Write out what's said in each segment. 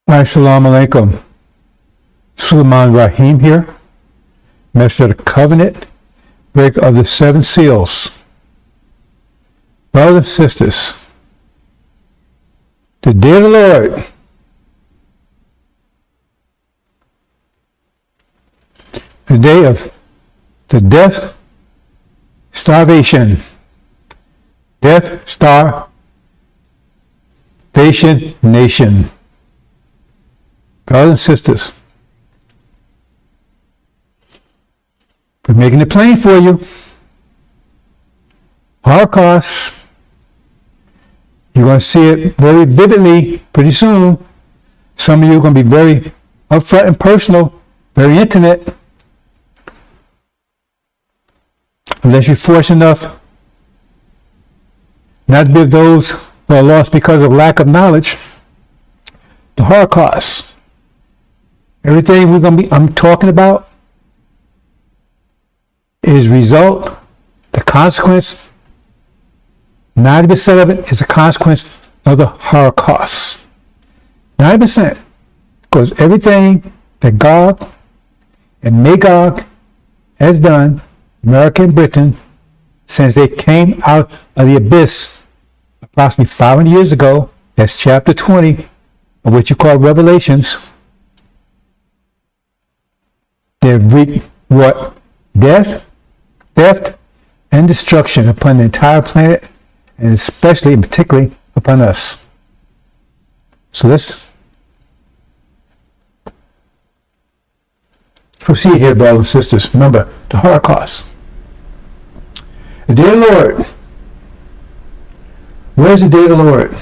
Assalamu alaikum. Sulaiman Rahim here, Master of the Covenant, breaker of the 7 seals. Brothers and sisters, the day of the Lord, the day of the death, starvation, nation. Brothers and sisters, we're making it plain for you. Holocaust, you're going to see it very vividly pretty soon. Some of you are going to be very upfront and personal, very intimate, unless you're fortunate enough not to be of those who are lost because of lack of knowledge. The Holocaust. Everything I'm talking about is result, the consequence, 90% of it is a consequence of the Holocaust. 90%. Because everything that Gog and Magog has done, America and Britain, since they came out of the abyss approximately 500 years ago, that's chapter 20 of what you call Revelations, they've wreaked what? Death, theft, and destruction upon the entire planet, and especially and particularly upon us. So let's proceed here, brothers and sisters. Remember, the Holocaust. The day of the Lord. Where's the day of the Lord?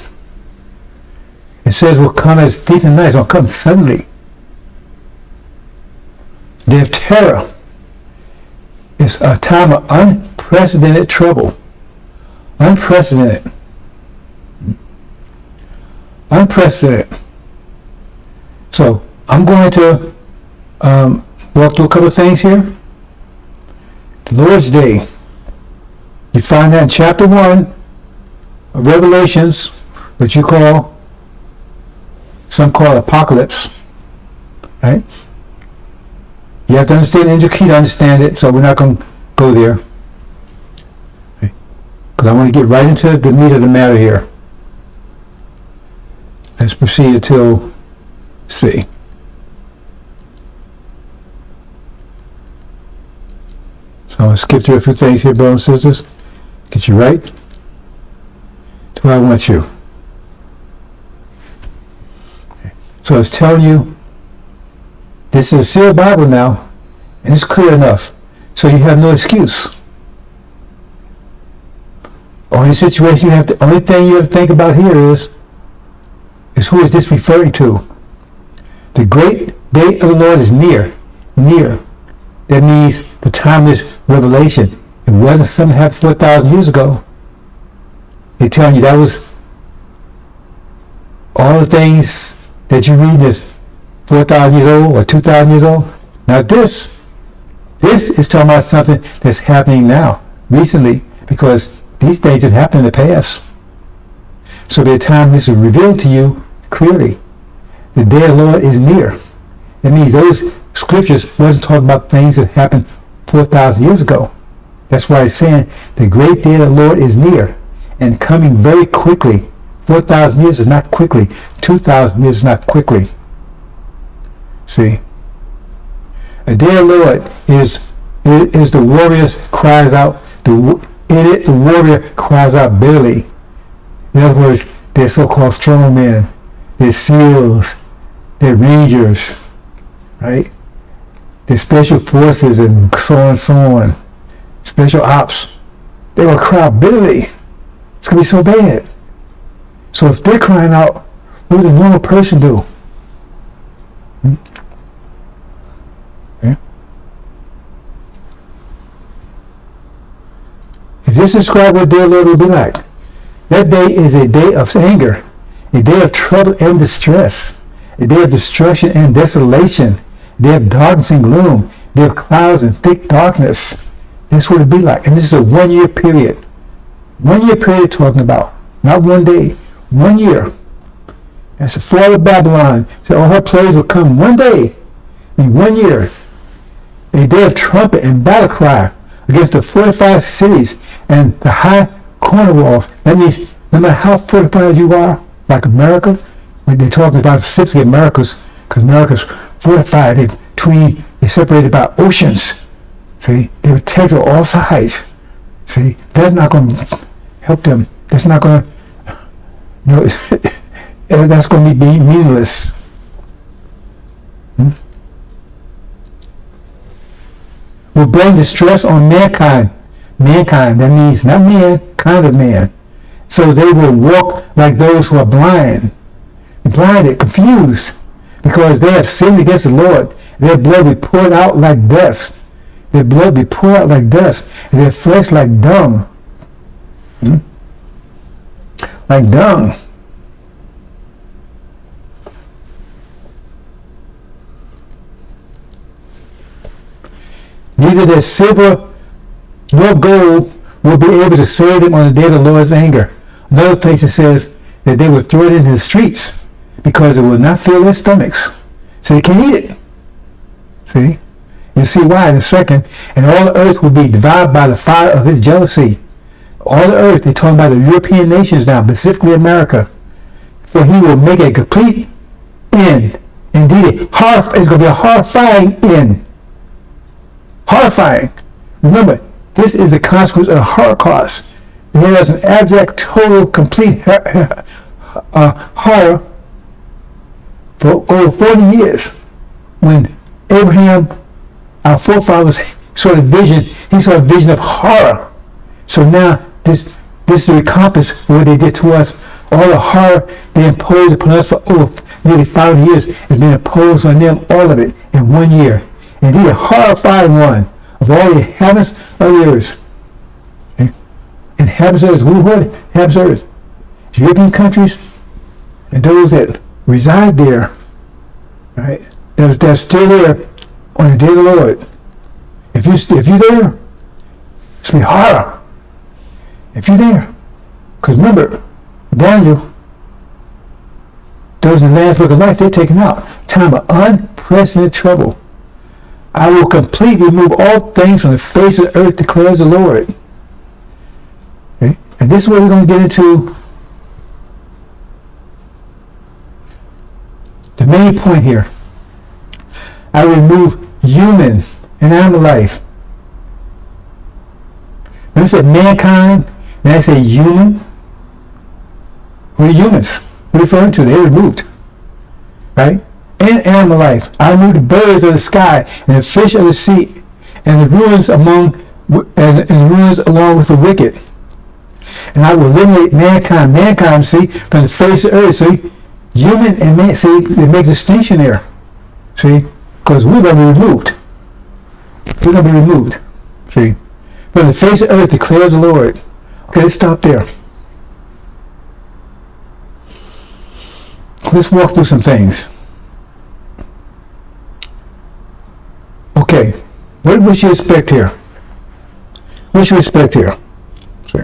It says will come as a thief in the night. It's going to come suddenly. Day of terror. It's a time of unprecedented trouble. Unprecedented. So I'm going to walk through a couple of things here. The Lord's Day. You find that in chapter 1 of Revelations, which some call apocalypse. Right? You have to understand the intricate key to understand it, so we're not going to go there. Because I want to get right into the meat of the matter here. Let's proceed until C. So I'm going to skip through a few things here, brothers and sisters. Get you right to where I want you. Okay. So it's telling you, this is a sealed Bible now, and it's clear enough. So you have no excuse. Only situation only thing you have to think about here is who is this referring to? The great day of the Lord is near. Near. That means the timeless revelation. It wasn't something that happened 4,000 years ago. They're telling you that was all the things that you read is 4,000 years old or 2,000 years old. Now this is talking about something that's happening now, recently, because these things have happened in the past. So by the time this is revealed to you clearly, the day of the Lord is near. That means those scriptures wasn't talking about things that happened 4,000 years ago. That's why it's saying the great day of the Lord is near and coming very quickly. 4,000 years is not quickly. 2,000 years is not quickly. See, the day of the Lord is the warrior cries out. In it, the warrior cries out bitterly. In other words, they're so-called strong men. They're SEALs. They're Rangers, right? They're special forces and so on and so on. Special ops. They will cry out bitterly. It's going to be so bad. So if they're crying out, what would a normal person do? If this describes what day of the Lord will be like, that day is a day of anger, a day of trouble and distress, a day of destruction and desolation, a day of darkness and gloom, a day of clouds and thick darkness. That's what it'll be like. And this is a 1 year period. 1 year period talking about. Not 1 day. 1 year. That's the fall of Babylon. So all her plagues will come one day, in 1 year. A day of trumpet and battle cry against the fortified cities and the high corner walls. That means no matter how fortified you are, like America, when they're talking about specifically America's, because America's fortified, they separated by oceans. See, they were protected on all sides. See, that's not going to help them. That's not going to, that's going to be meaningless. Will bring distress on mankind. Mankind, that means not man, kind of man. So they will walk like those who are blind. Blinded, confused, because they have sinned against the Lord. Their blood will be poured out like dust. Their blood will be poured out like dust, and their flesh like dung. Like dung. Neither their silver nor gold will be able to save them on the day of the Lord's anger. Another place it says that they will throw it into the streets because it will not fill their stomachs. So they can eat it. See? You'll see why in a second. And all the earth will be devoured by the fire of his jealousy. All the earth, they're talking about the European nations now, specifically America. For he will make a complete end. Indeed, it's going to be a horrifying end. Horrifying. Remember, this is the consequence of the Holocaust. There was an abject, total, complete horror for over 40 years. When Abraham, our forefathers, saw the vision, he saw a vision of horror. So now this is the recompense for what they did to us. All the horror they imposed upon us for over nearly 5 years has been imposed on them, all of it, in 1 year. Indeed, a horrifying one of all the inhabitants of the earth. Okay? Inhabitants of the earth. Who inhabits the earth? European countries and those that reside there, right? That's still there on the day of the Lord. If you're there, it's be horror. If you're there, because remember, Daniel, those in the Lamb's Book of Life, they're taken out. Time of unprecedented trouble. I will completely remove all things from the face of the earth, declares the Lord. Okay? And this is what we're going to get into. The main point here. I will remove human and animal life. When I said mankind, and I say human, what are humans? What are you referring to? They're removed. Right? And animal life. I remove the birds of the sky and the fish of the sea and the ruins along with the wicked. And I will eliminate mankind. Mankind, see, from the face of the earth. See, human and man, see, they make a distinction there. See, because we're going to be removed. We're going to be removed. See, from the face of the earth declares the Lord. Okay, let's stop there. Let's walk through some things. Okay, what should you expect here? What should we expect here? See.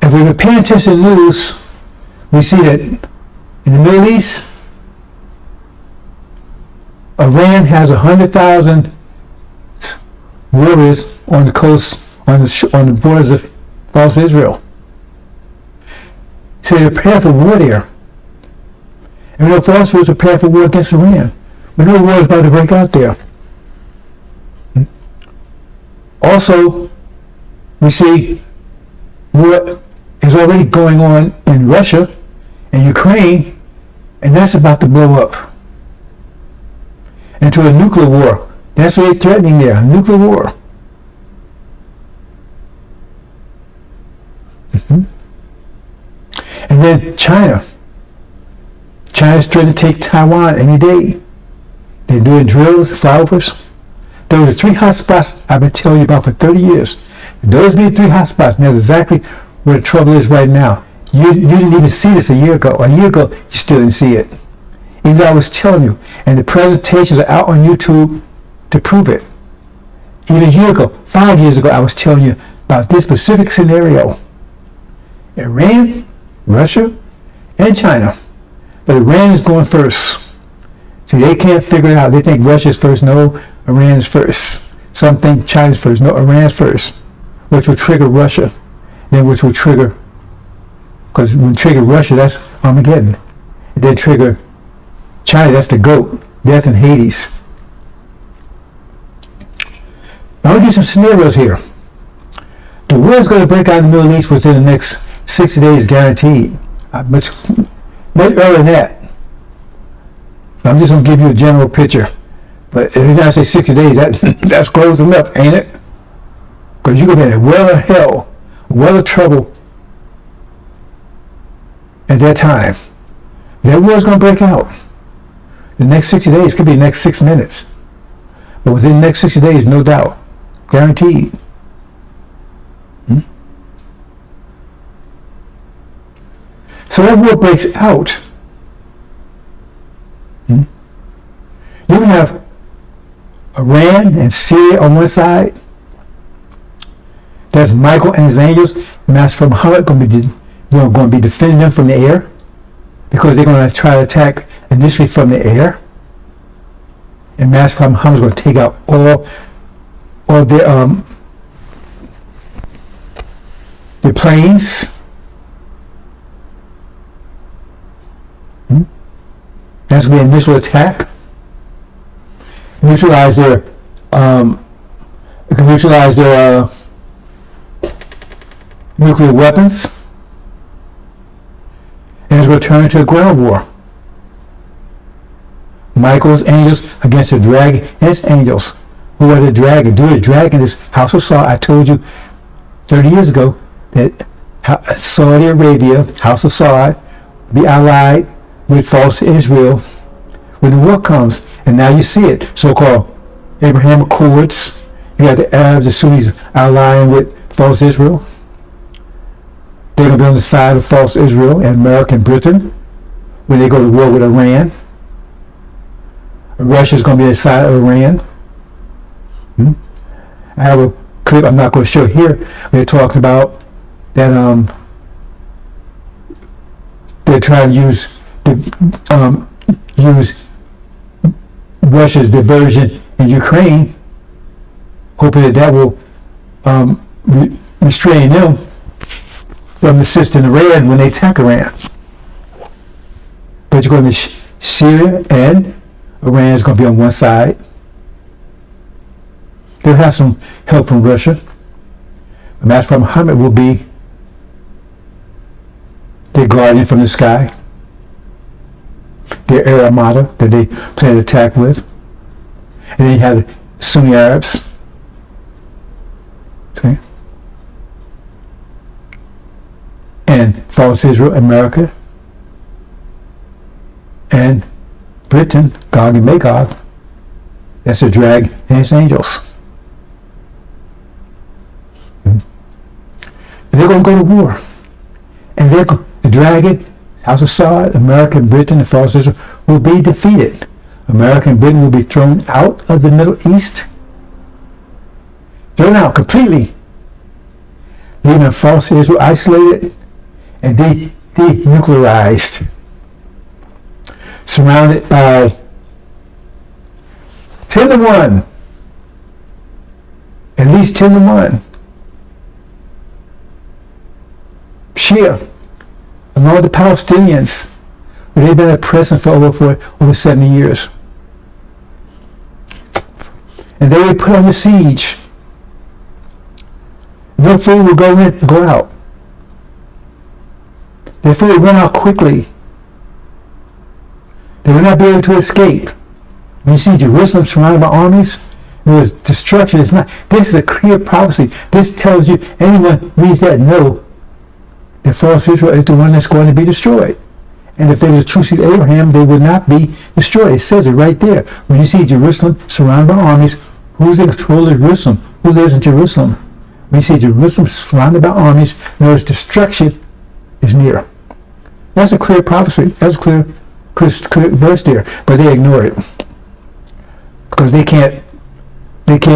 If we've been paying attention to the news, we see that in the Middle East, Iran has 100,000 warriors on the coast, on the borders of Israel. So they're prepared for war there. And we know false was prepared for war against Iran. We know war is about to break out there. Also, we see what is already going on in Russia and Ukraine, and that's about to blow up into a nuclear war. That's what they're threatening there, a nuclear war. And then China. China's trying to take Taiwan any day. They're doing drills, flyovers. Those are 3 hotspots I've been telling you about for 30 years. Those are the 3 hotspots, and that's exactly where the trouble is right now. You didn't even see this a year ago. A year ago, you still didn't see it. Even though I was telling you. And the presentations are out on YouTube to prove it. even a year ago, 5 years ago, I was telling you about this specific scenario. Iran, Russia, and China. But Iran is going first. See, they can't figure it out. They think Russia is first. No, Iran is first. Some think China is first. No, Iran is first. Which will trigger Russia. Then which will trigger, because when trigger Russia, that's Armageddon. And then trigger China, that's the goat. Death in Hades. I'll give you some scenarios here. The war is going to break out in the Middle East within the next 60 days, guaranteed. Much earlier than that. So I'm just going to give you a general picture. But if I say 60 days, that's close enough, ain't it? Because you're going to be in a well of hell, a well of trouble at that time. That war is going to break out. The next 60 days could be the next 6 minutes. But within the next 60 days, no doubt. Guaranteed. So that war breaks out. You have Iran and Syria on one side. That's Michael and his angels. Master Muhammad going to be defending them from the air, because they're going to try to attack initially from the air. And Master Muhammad is going to take out all their planes. That's going to be an initial attack. Neutralize their nuclear weapons, and it's going to turn into a ground war. Michael's angels against the dragon and its angels. Who are the dragon? The dragon is House of Saud. I told you 30 years ago that Saudi Arabia, House of Saud, be allied with false Israel when the war comes. And now you see it. So-called Abraham Accords. You got the Arabs, the Sunnis allying with false Israel. They're going to be on the side of false Israel and America and Britain when they go to war with Iran. Russia's going to be on the side of Iran. I have a clip I'm not going to show here. They're talking about that they're trying to use Russia's diversion in Ukraine, hoping that will restrain them from assisting Iran when they attack Iran. But you're going to Syria and Iran is going to be on one side. They'll have some help from Russia. The Master Muhammad will be their guardian from the sky, their air armada that they plan to attack with. And then you have the Sunni Arabs. See? And false Israel, America, and Britain, Gog and Magog. That's a dragon and its angels. They're going to go to war. And the dragon, House of Saud, America and Britain, and false Israel will be defeated. America and Britain will be thrown out of the Middle East. Thrown out completely. Leaving false Israel isolated and denuclearized. Surrounded by 10-1. At least 10-1. Shia, along with the Palestinians, where they've been oppressing for over 70 years. And they were put on the siege. No food will go in and go out. Their food will run out quickly. They will not be able to escape. When you see Jerusalem surrounded by armies, there's destruction. This is a clear prophecy. This tells you, anyone reads that, know that false Israel is the one that's going to be destroyed. And if they was a true seed of Abraham, they would not be destroyed. It says it right there. When you see Jerusalem surrounded by armies, who's in control of Jerusalem? Who lives in Jerusalem? When you see Jerusalem surrounded by armies, notice destruction is near. That's a clear prophecy. That's a clear verse there. But they ignore it. Because they can't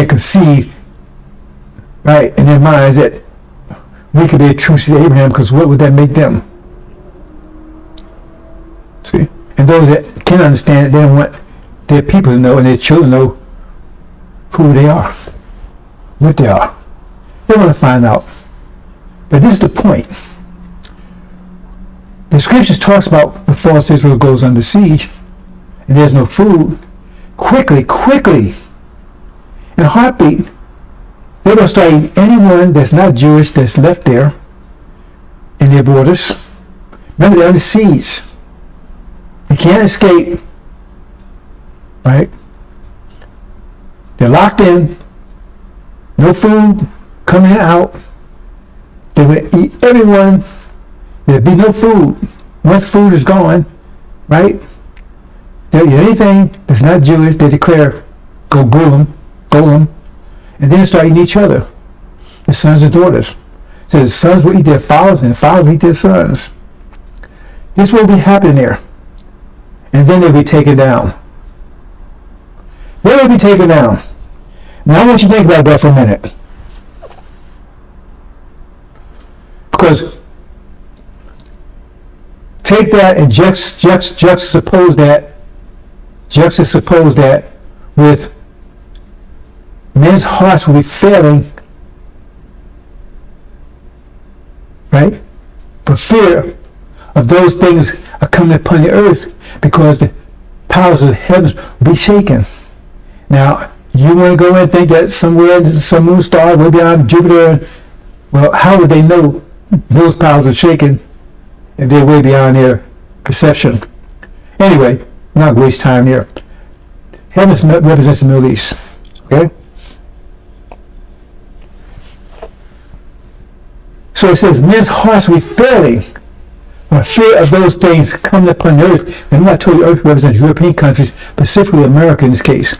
conceive right, in their minds that we could be a true seed of Abraham, because what would that make them? See? And those that can understand it, they don't want their people to know and their children to know who they are, what they are. They want to find out. But this is the point. The scriptures talks about the false Israel goes under siege and there's no food. Quickly, in a heartbeat, they're going to start eating anyone that's not Jewish that's left there in their borders. Remember, they're under siege. They can't escape. Right? They're locked in. No food coming out. They will eat everyone. There'll be no food. Once food is gone, right? They'll eat anything that's not Jewish. They declare, go golem, and then start eating each other. The sons and daughters. It says sons will eat their fathers and fathers will eat their sons. This will be happening there. And then they'll be taken down. They will be taken down. Now I want you to think about that for a minute. Because take that and juxtapose that with men's hearts will be failing, right? For fear of those things are coming upon the earth, because the powers of the heavens will be shaken. Now, you want to go and think that somewhere, some moon star way beyond Jupiter, well, how would they know those powers are shaken if they're way beyond their perception? Anyway, not waste time here. Heavens represents the Middle East. Okay? So it says, men's hearts will be failing for fear of those things coming upon the earth. And I'm not told the earth represents European countries, specifically America in this case.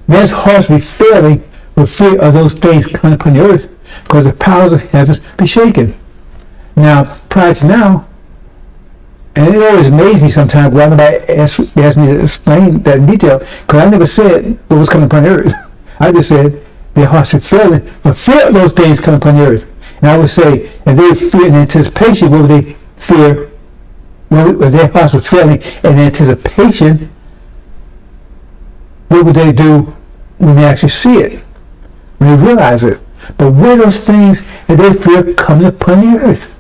Men's hearts will be failing for fear of those things coming upon the earth, because the powers of heavens be shaken. Now, prior to now, and it always amazed me sometimes when nobody asked me to explain that in detail, because I never said what was coming upon the earth. I just said their hearts were failing for fear of those things coming upon the earth. And I would say, and they fear in anticipation, what would they fear? Well, their hearts were failing in anticipation. What would they do when they actually see it, when they realize it? But what are those things that they fear coming upon the earth?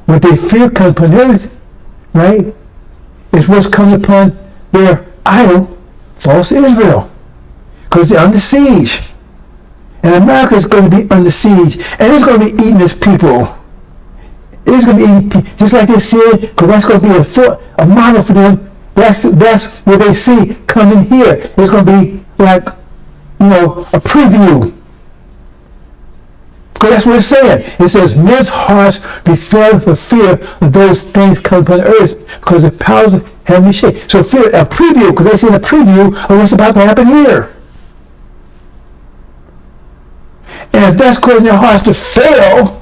What they fear coming upon the earth, right, is what's coming upon their idol, false Israel. Because they're under siege. And America is going to be under siege. And it's going to be eating its people. It's going to be eating, just like they said, because that's going to be a model for them. That's what they see coming here. It's going to be like, a preview. Because that's what it's saying. It says, men's hearts be filled for fear of those things coming upon the earth, because the powers of heaven be shaken. So fear, a preview, because they're seeing a preview of what's about to happen here. And if that's causing their hearts to fail,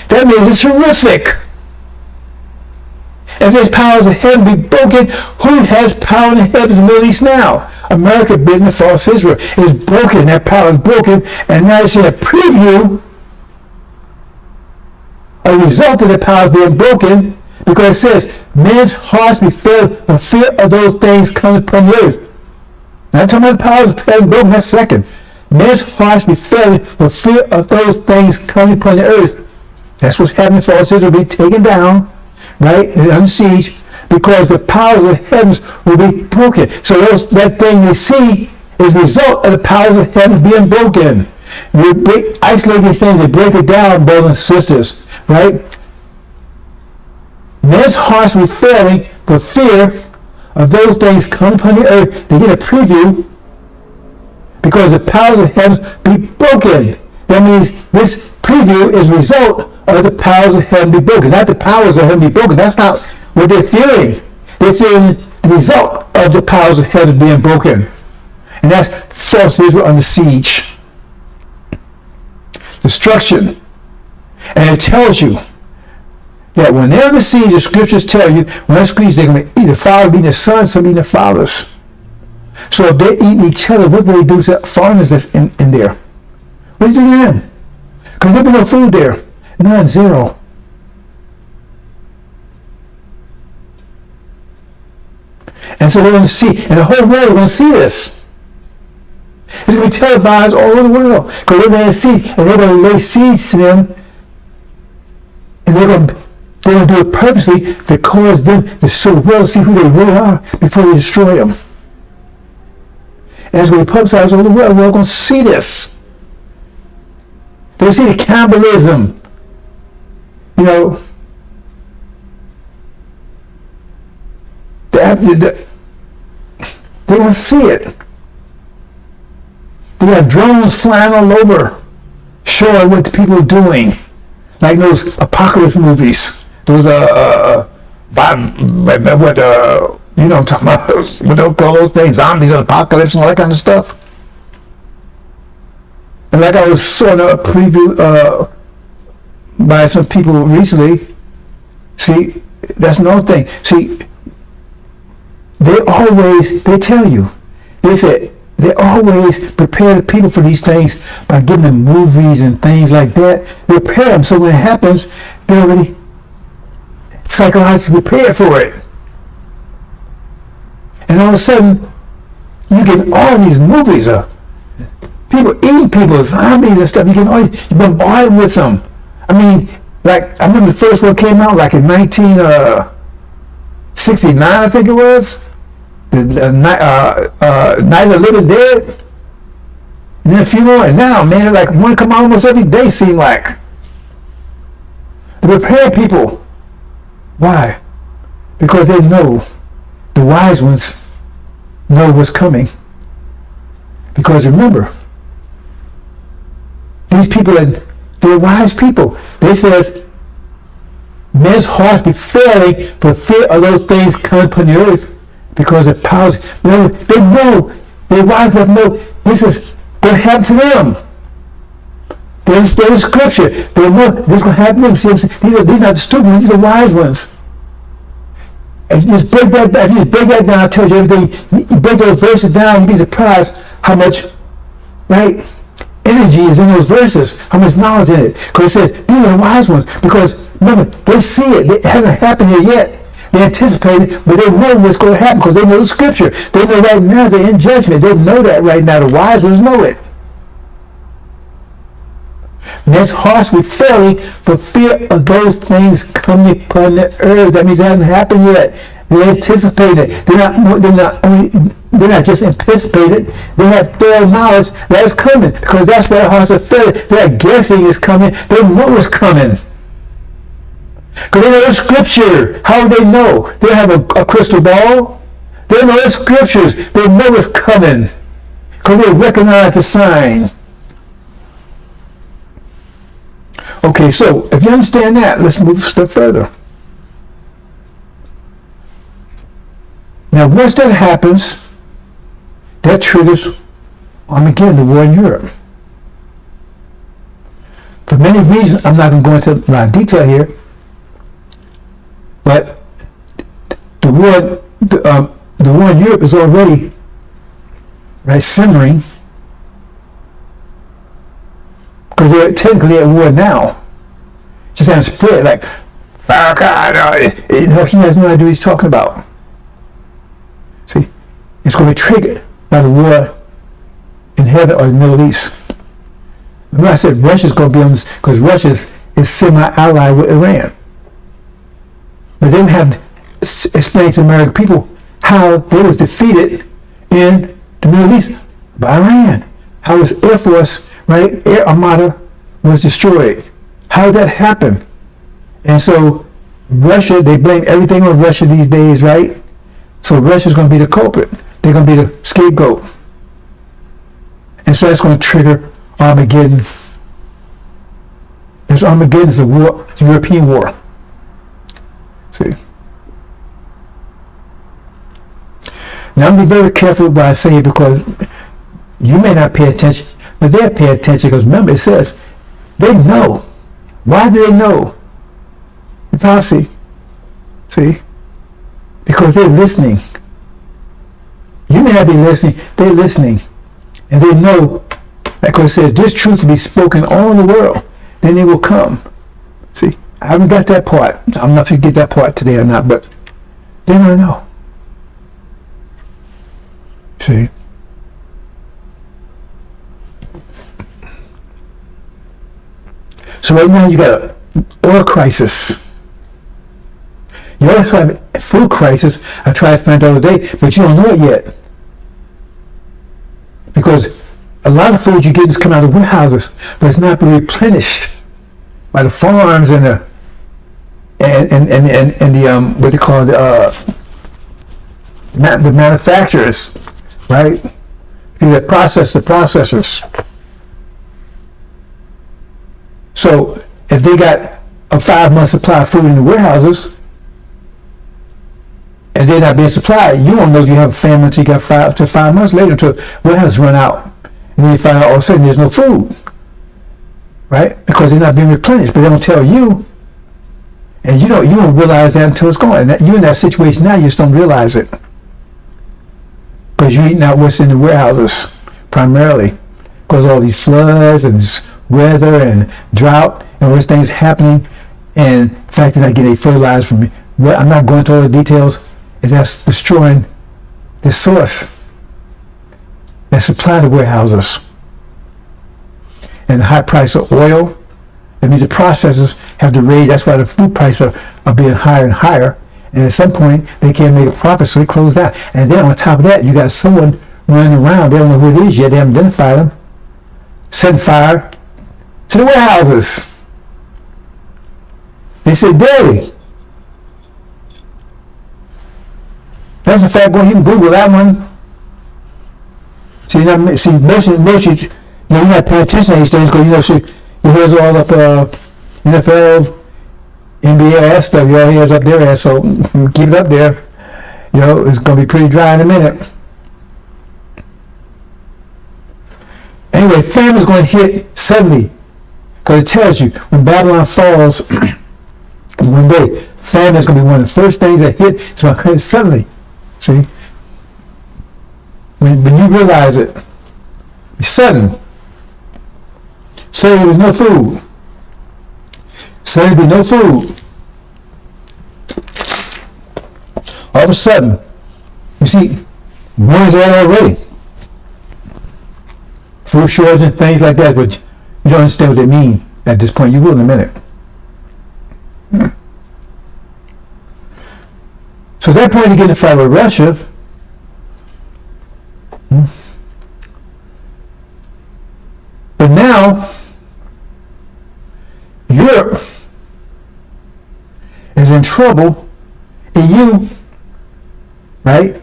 that means it's horrific. If there's powers of heaven be broken, who has power in the heavens and Middle East now? America being the false Israel is broken. That power is broken, and now it's in a preview, a result of the power being broken, because it says, men's hearts be filled for fear of those things coming upon the earth. Not talking about the powers being broken, that's second. Men's hearts be filled for fear of those things coming upon the earth. That's what's happening. False Israel will be taken down, right, and under siege, because the powers of heavens will be broken. So that thing we see is a result of the powers of heaven being broken. We isolate these things and break it down, brothers and sisters, right? Men's hearts will be failing for fear of those things coming upon the earth. They get a preview, because the powers of heaven be broken. That means this preview is a result of the powers of heaven be broken. Not the powers of heaven be broken. That's not what they're fearing. They're fearing the result of the powers of heaven being broken. And that's false Israel under siege. Destruction. And it tells you that when they're under siege, the scriptures tell you, when they're siege, they're going to eat the fathers, eating the sons, some eating the fathers. So if they're eating each other, what will they do to foreigners that's in there? What did you do to them? Because there'd be no food there. None, zero. And so we're going to see, and the whole world is going to see this. It's going to be televised all over the world. Because they're going to see, and they're going to lay seeds to them, and they're going to do it purposely to cause them to show the world, see who they really are before they destroy them. And it's going to be publicized all over the world. We're all going to see this. They see the cannibalism. You know, they want to see it. They have drones flying all over, showing what the people are doing, like those apocalypse movies. Those you know what I'm talking about? What they call those things? Zombies and apocalypse and all that kind of stuff. And like I was saw a preview by some people recently. See, that's another thing. See, they tell you, they said they always prepare the people for these things by giving them movies and things like that. They prepare them so when it happens, they're already psychologically prepared for it. And all of a sudden, you get all these movies of people eating people, zombies and stuff. You get all these, you're bombarded with them. I mean, like I remember the first one came out like in 1969, I think it was. The Night of the Living Dead. And then a few more, and now, man, like one come out almost every day, seem like. To prepare people. Why? Because they know, the wise ones know what's coming. Because remember, these people, they're wise people. They says, men's hearts be failing for fear of those things coming upon the earth. Because the powers, they know, they're wise enough to know this is going to happen to them. They understand the scripture. They know this is going to happen to them. See, these are not the stupid ones, these are the wise ones. If you just break that down, I tell you everything. You break those verses down, you'd be surprised how much, right, energy is in those verses, how much knowledge in it. Because it says, these are the wise ones. Because, remember, they see it. It hasn't happened here yet. They anticipate it, but they know what's going to happen because they know the scripture. They know right now they're in judgment. They know that right now. The wise ones know it. Men's hearts will failing for fear of those things coming upon the earth. That means it hasn't happened yet. They anticipate it. They're not just anticipated. They have thorough knowledge that it's coming because that's why their hearts are failing. They're guessing it's coming. They know it's coming. Because they know the scripture. How do they know? They have a crystal ball. They know the scriptures. They know it's coming. Because they recognize the sign. Okay, so if you understand that, let's move a step further. Now, once that happens, that triggers Armageddon, the war in Europe. For many reasons, I'm not going to go into a lot of detail here. But the war in Europe is already simmering because they're technically at war now. Just hasn't spread like he has no idea what he's talking about. See, it's going to be triggered by the war in heaven or the Middle East. Remember I said Russia's going to be on this because Russia is semi-allied with Iran. But they have explained to the American people how they was defeated in the Middle East by Iran. How his Air Force, Air Armada was destroyed. How did that happen? And so Russia, they blame everything on Russia these days, right? So Russia's going to be the culprit. They're going to be the scapegoat. And so that's going to trigger Armageddon. This Armageddon is a war, it's a European war. See? Now, I'm going to be very careful what I say because you may not pay attention, but they're paying attention because remember, it says they know. Why do they know? The prophecy. See? Because they're listening. You may not be listening, they're listening. And they know Because it says, this truth to be spoken all in the world, then it will come. See, I haven't got that part. I don't know if you get that part today or not, but then I know. See? So right now you got an oil crisis. You also have a food crisis. I tried to explain it the other day, but you don't know it yet. Because a lot of food you get is coming out of warehouses, but it's not being replenished by the farms and the what they call the manufacturers, right? People that process the processors. So if they got a 5-month supply of food in the warehouses and they're not being supplied, you won't know you have a famine until you got 5 months later, until warehouses run out. And then you find out all of a sudden there's no food, right? Because they're not being replenished, but they don't tell you. And you don't realize that until it's gone. And you're in that situation now, you just don't realize it. Because you're eating out what's in the warehouses, primarily. Because all these floods and this weather and drought and all these things happening. And the fact that I get a fertilizer from me, well, I'm not going into all the details, is that's destroying the source that supply the warehouses. And the high price of oil, that means the processors have to raise. That's why the food prices are being higher and higher. And at some point, they can't make a profit, so they close that. And then on top of that, you got someone running around. They don't know who it is yet. They haven't identified them. Setting fire to the warehouses. They said, "Daddy." That's a fact. Go, you can Google that one. See, most you're not paying attention to these things because your hair's all up, NFL, NBA, all that stuff. Your hair's up there, so keep it up there. It's going to be pretty dry in a minute. Anyway, famine's going to hit suddenly because it tells you when Babylon falls, one day, famine's going to be one of the first things that hit. It's going to hit suddenly. See? When you realize it, it's sudden. Say there was no food. Say there'd be no food. All of a sudden, you see, where's that already? Food shortage and things like that, but you don't understand what they mean at this point. You will in a minute. So at that point, you get in a fight with Russia. But now, Europe is in trouble. EU, right?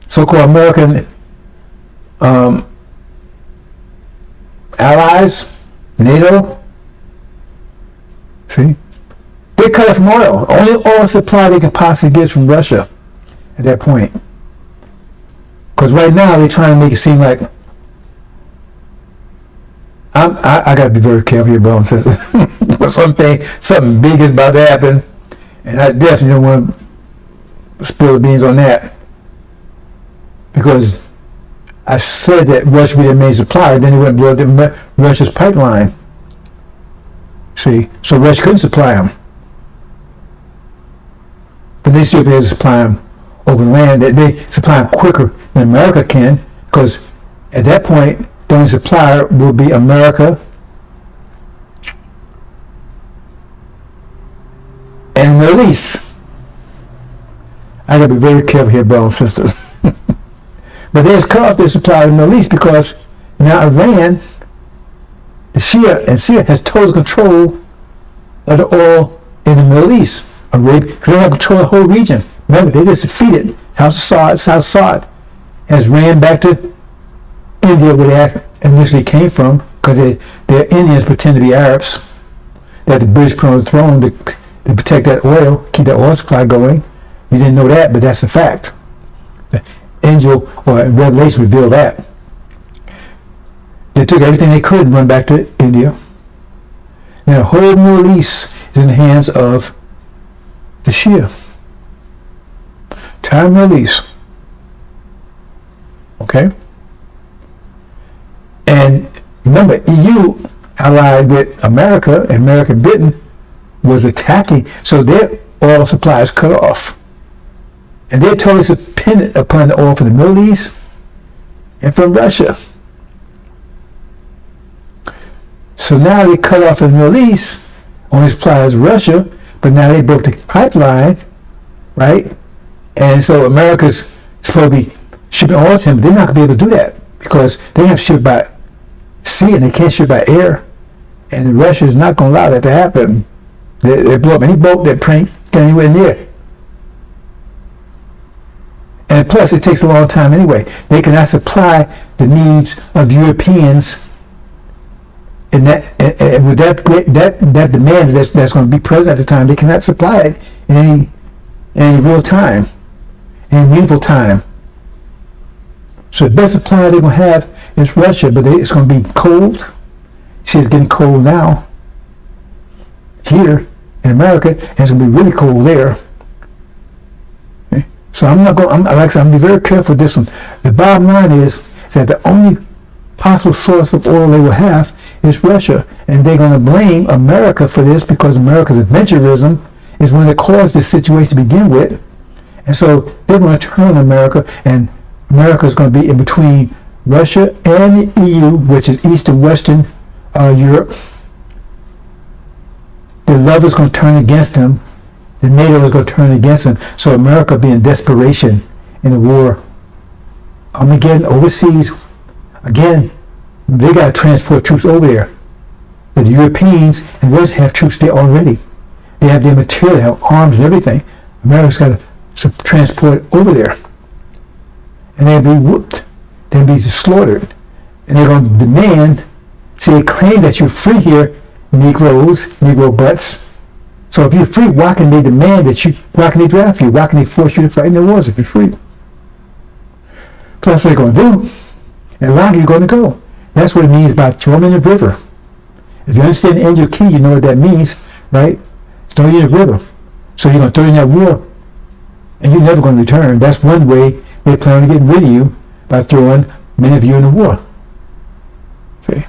So-called American allies, NATO. See? They cut it from oil. Only oil supply they can possibly get from Russia at that point. Because right now they're trying to make it seem like I got to be very careful here, brothers and sisters. Something big is about to happen, and I definitely don't want to spill the beans on that. Because I said that Russia would be the main supplier, then they went and blew up Russia's pipeline. See, so Russia couldn't supply them. But they still be able to supply them over land. They supply them quicker than America can, because at that point, the only supplier will be America and the Middle East. I gotta be very careful here, brothers and sisters. But there's cut off their supply to the Middle East because now Iran, the Shia has total control of the oil in the Middle East. Arabia, because they have control of the whole region. Remember, they just defeated South Assad has ran back to India, where they initially came from, because they're Indians pretend to be Arabs. They had the British put on the throne to protect that oil, keep that oil supply going. You didn't know that, but that's a fact. The angel or Revelation revealed that. They took everything they could and run back to India. Now the whole Middle East is in the hands of the Shia. Entire Middle East. Okay? And Remember, EU allied with America, and America and Britain was attacking, so their oil supply is cut off. And they're totally dependent upon the oil from the Middle East and from Russia. So now they cut off in the Middle East, only supplies Russia, but now they broke the pipeline, right? And so America's supposed to be shipping oil to them, but they're not going to be able to do that because they have to ship by sea and they can't ship by air. And Russia is not going to allow that to happen. They blow up any boat that can't get anywhere near. And plus, it takes a long time anyway. They cannot supply the needs of the Europeans, and with that demand that's going to be present at the time, they cannot supply it in any real time, any meaningful time. So the best supply they're going to have is Russia, but it's going to be cold. See, it's getting cold now here in America, and it's going to be really cold there. Okay? So I'm going to be very careful with this one. The bottom line is that the only possible source of oil they will have is Russia, and they're going to blame America for this because America's adventurism is when it caused this situation to begin with. And so they're going to turn on America, and America is going to be in between Russia and the EU, which is East and Western Europe. The love is going to turn against them. The NATO is going to turn against them. So America will be in desperation in a war. Armageddon overseas. Again, they got to transport troops over there. But the Europeans and Russians have troops there already. They have their material, they have arms and everything. America's got to transport over there. And they'll be whooped. They'll be slaughtered. And they're going to demand, see, they claim that you're free here, Negroes, Negro butts. So if you're free, why can they demand that why can they draft you? Why can they force you to fight in the wars if you're free? So that's what they're going to do. And how long are you going to go? That's what it means by throwing in the river. If you understand the angel key, you know what that means, right? Throw you in the river. So you're going to throw in that war, and you're never going to return. That's one way they plan on getting rid of you, by throwing many of you in the war. See?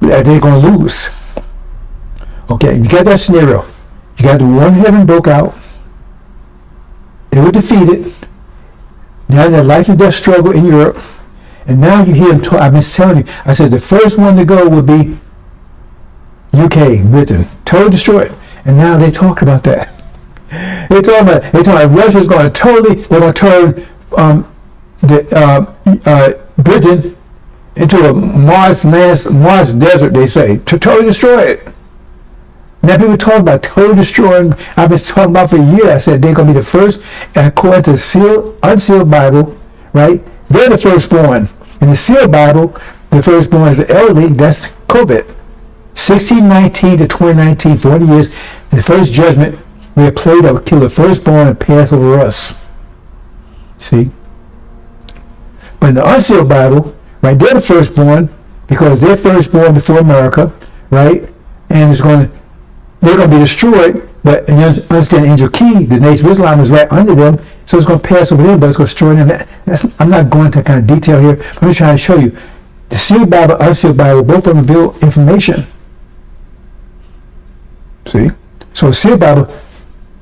They're going to lose. Okay, you got that scenario. You got the war in heaven broke out. They were defeated. Now they're life and death struggle in Europe. And now you hear them talk. I've been telling you. I said the first one to go will be UK, Britain. Totally destroyed. And now they talk about that. They talk about Russia's going to turn Britain into a Mars desert, they say, to totally destroy it. Now people talk about totally destroying. I've been talking about for a year. I said they're going to be the first, according to the unsealed Bible, right? They're the firstborn. In the sealed Bible, the firstborn is the elderly. That's COVID. 1619 to 2019, 40 years, the first judgment, where a plague that would kill the firstborn and pass over us. See? But in the unsealed Bible, right, they're the firstborn because they're firstborn before America, right? And they're going to be destroyed, but and you understand the angel key, the nation of Islam is right under them, so it's going to pass over them, but it's going to destroy them. I'm not going into kind of detail here, but I'm just trying to show you. The sealed Bible, unsealed Bible, both of them reveal information. See? So the sealed Bible,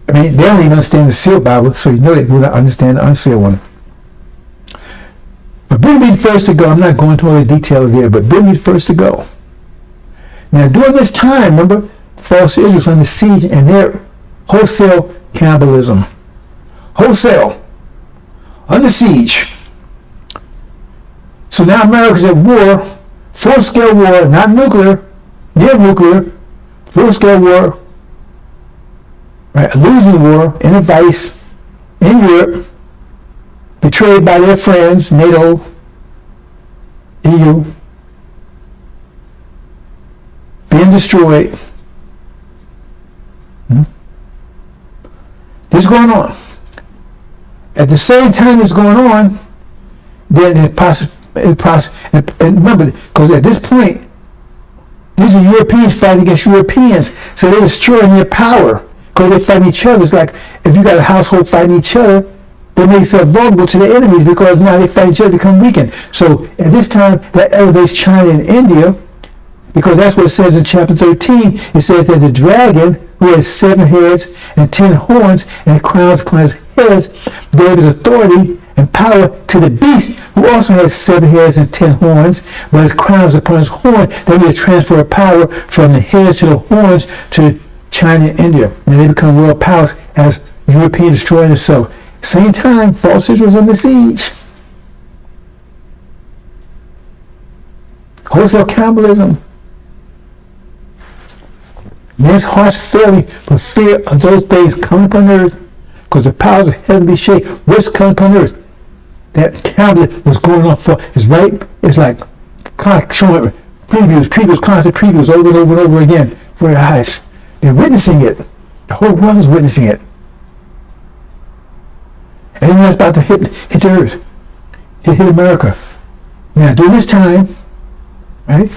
they don't even understand the sealed Bible, so you know they will not understand the unsealed one. But bring me first to go. I'm not going into all the details there, but bring me first to go. Now during this time, remember, false Israel's under siege and their wholesale cannibalism. Wholesale. Under siege. So now America's at war, full-scale war, not nuclear, near nuclear, full-scale war, right? A losing war in a vice in Europe, betrayed by their friends, NATO, EU, being destroyed. This is going on. At the same time it's going on, then and remember, because at this point, these are Europeans fighting against Europeans, so they're destroying their power because they're fighting each other. It's like if you got a household fighting each other, they make themselves vulnerable to their enemies because now they fight each other, become weakened. So at this time, that elevates China and India, because that's what it says in chapter 13. It says that the dragon, who has 7 heads and 10 horns and crowns upon his heads, gave his authority and power to the beast, who also has 7 heads and 10 horns, but his crowns upon his horn. They need a transfer of power from the heads to the horns to China and India. And they become world powers as Europeans destroying themselves. Same time, false Israel was under siege. Wholesale cannibalism. Men's hearts failing for fear of those days coming upon earth, because the powers of heaven be shaken. What's coming upon earth? That cannibalism was going on for, is right, it's like showing previews, constant previews over and over and over again for their eyes. They're witnessing it. The whole world is witnessing it. And then it's about to hit the earth, hit America. Now, during this time, right,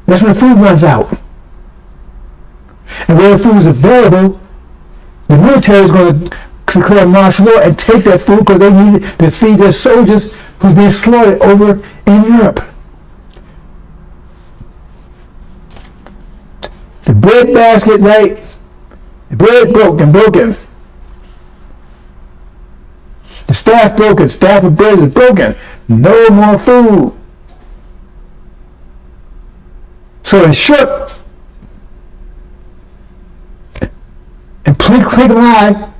that's when the food runs out. And where the food is available, the military is going to declare martial law and take that food because they need it to feed their soldiers who's being slaughtered over in Europe. The bread basket, right? The bread broken. The staff broken. Staff of bread is broken. No more food. So in short, and blink of an eye,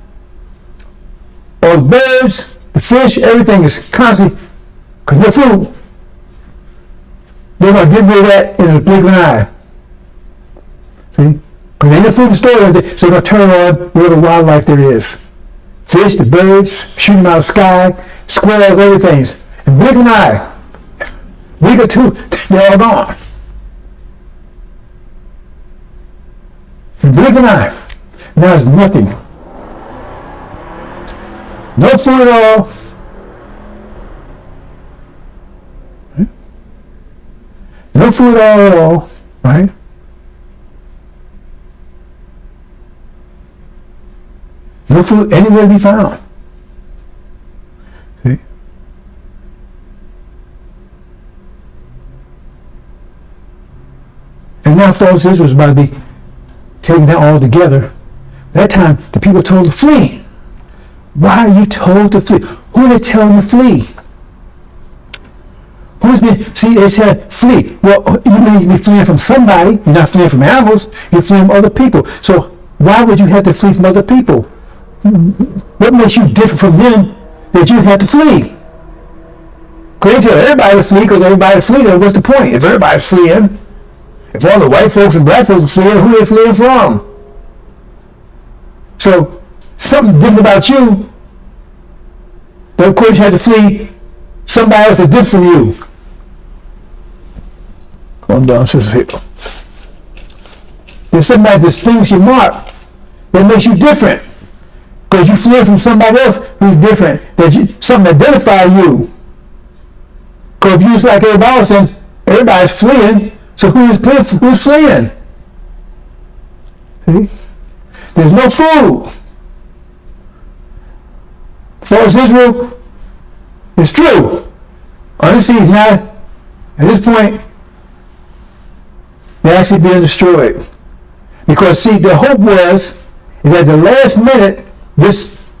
all the birds, the fish, everything is constantly, because no food. They're going to get rid of that in a blink of an eye. See? Because they ain't no food in the store, so they're going to turn on whatever wildlife there is. Fish, the birds, shoot them out of the sky, squirrels, everything. And blink of an eye, week or two, they're all gone. And blink of an eye. Now there's nothing. No food at all. No food at all, right? No food anywhere to be found. See? And now false Israel is about to be taken down altogether. That time, the people told to flee. Why are you told to flee? Who are they telling to flee? They said flee. Well, you may be fleeing from somebody. You're not fleeing from animals. You're fleeing from other people. So why would you have to flee from other people? What makes you different from them that you have to flee? Because they tell everybody to flee because everybody flee. Then what's the point? If everybody's fleeing, if all the white folks and black folks are fleeing, who are they fleeing from? So, something different about you, but of course you had to flee somebody else that's different from you. Come on down, Sister Hill. There's something that distinguishes your mark that makes you different. Because you flee from somebody else who's different. Something identifies you. Because if you're just like everybody else, then everybody's fleeing. So who's fleeing? See? There's no food. False Israel, it's true. On the seas now, at this point, they're actually being destroyed. Because see, the hope is at the last minute, this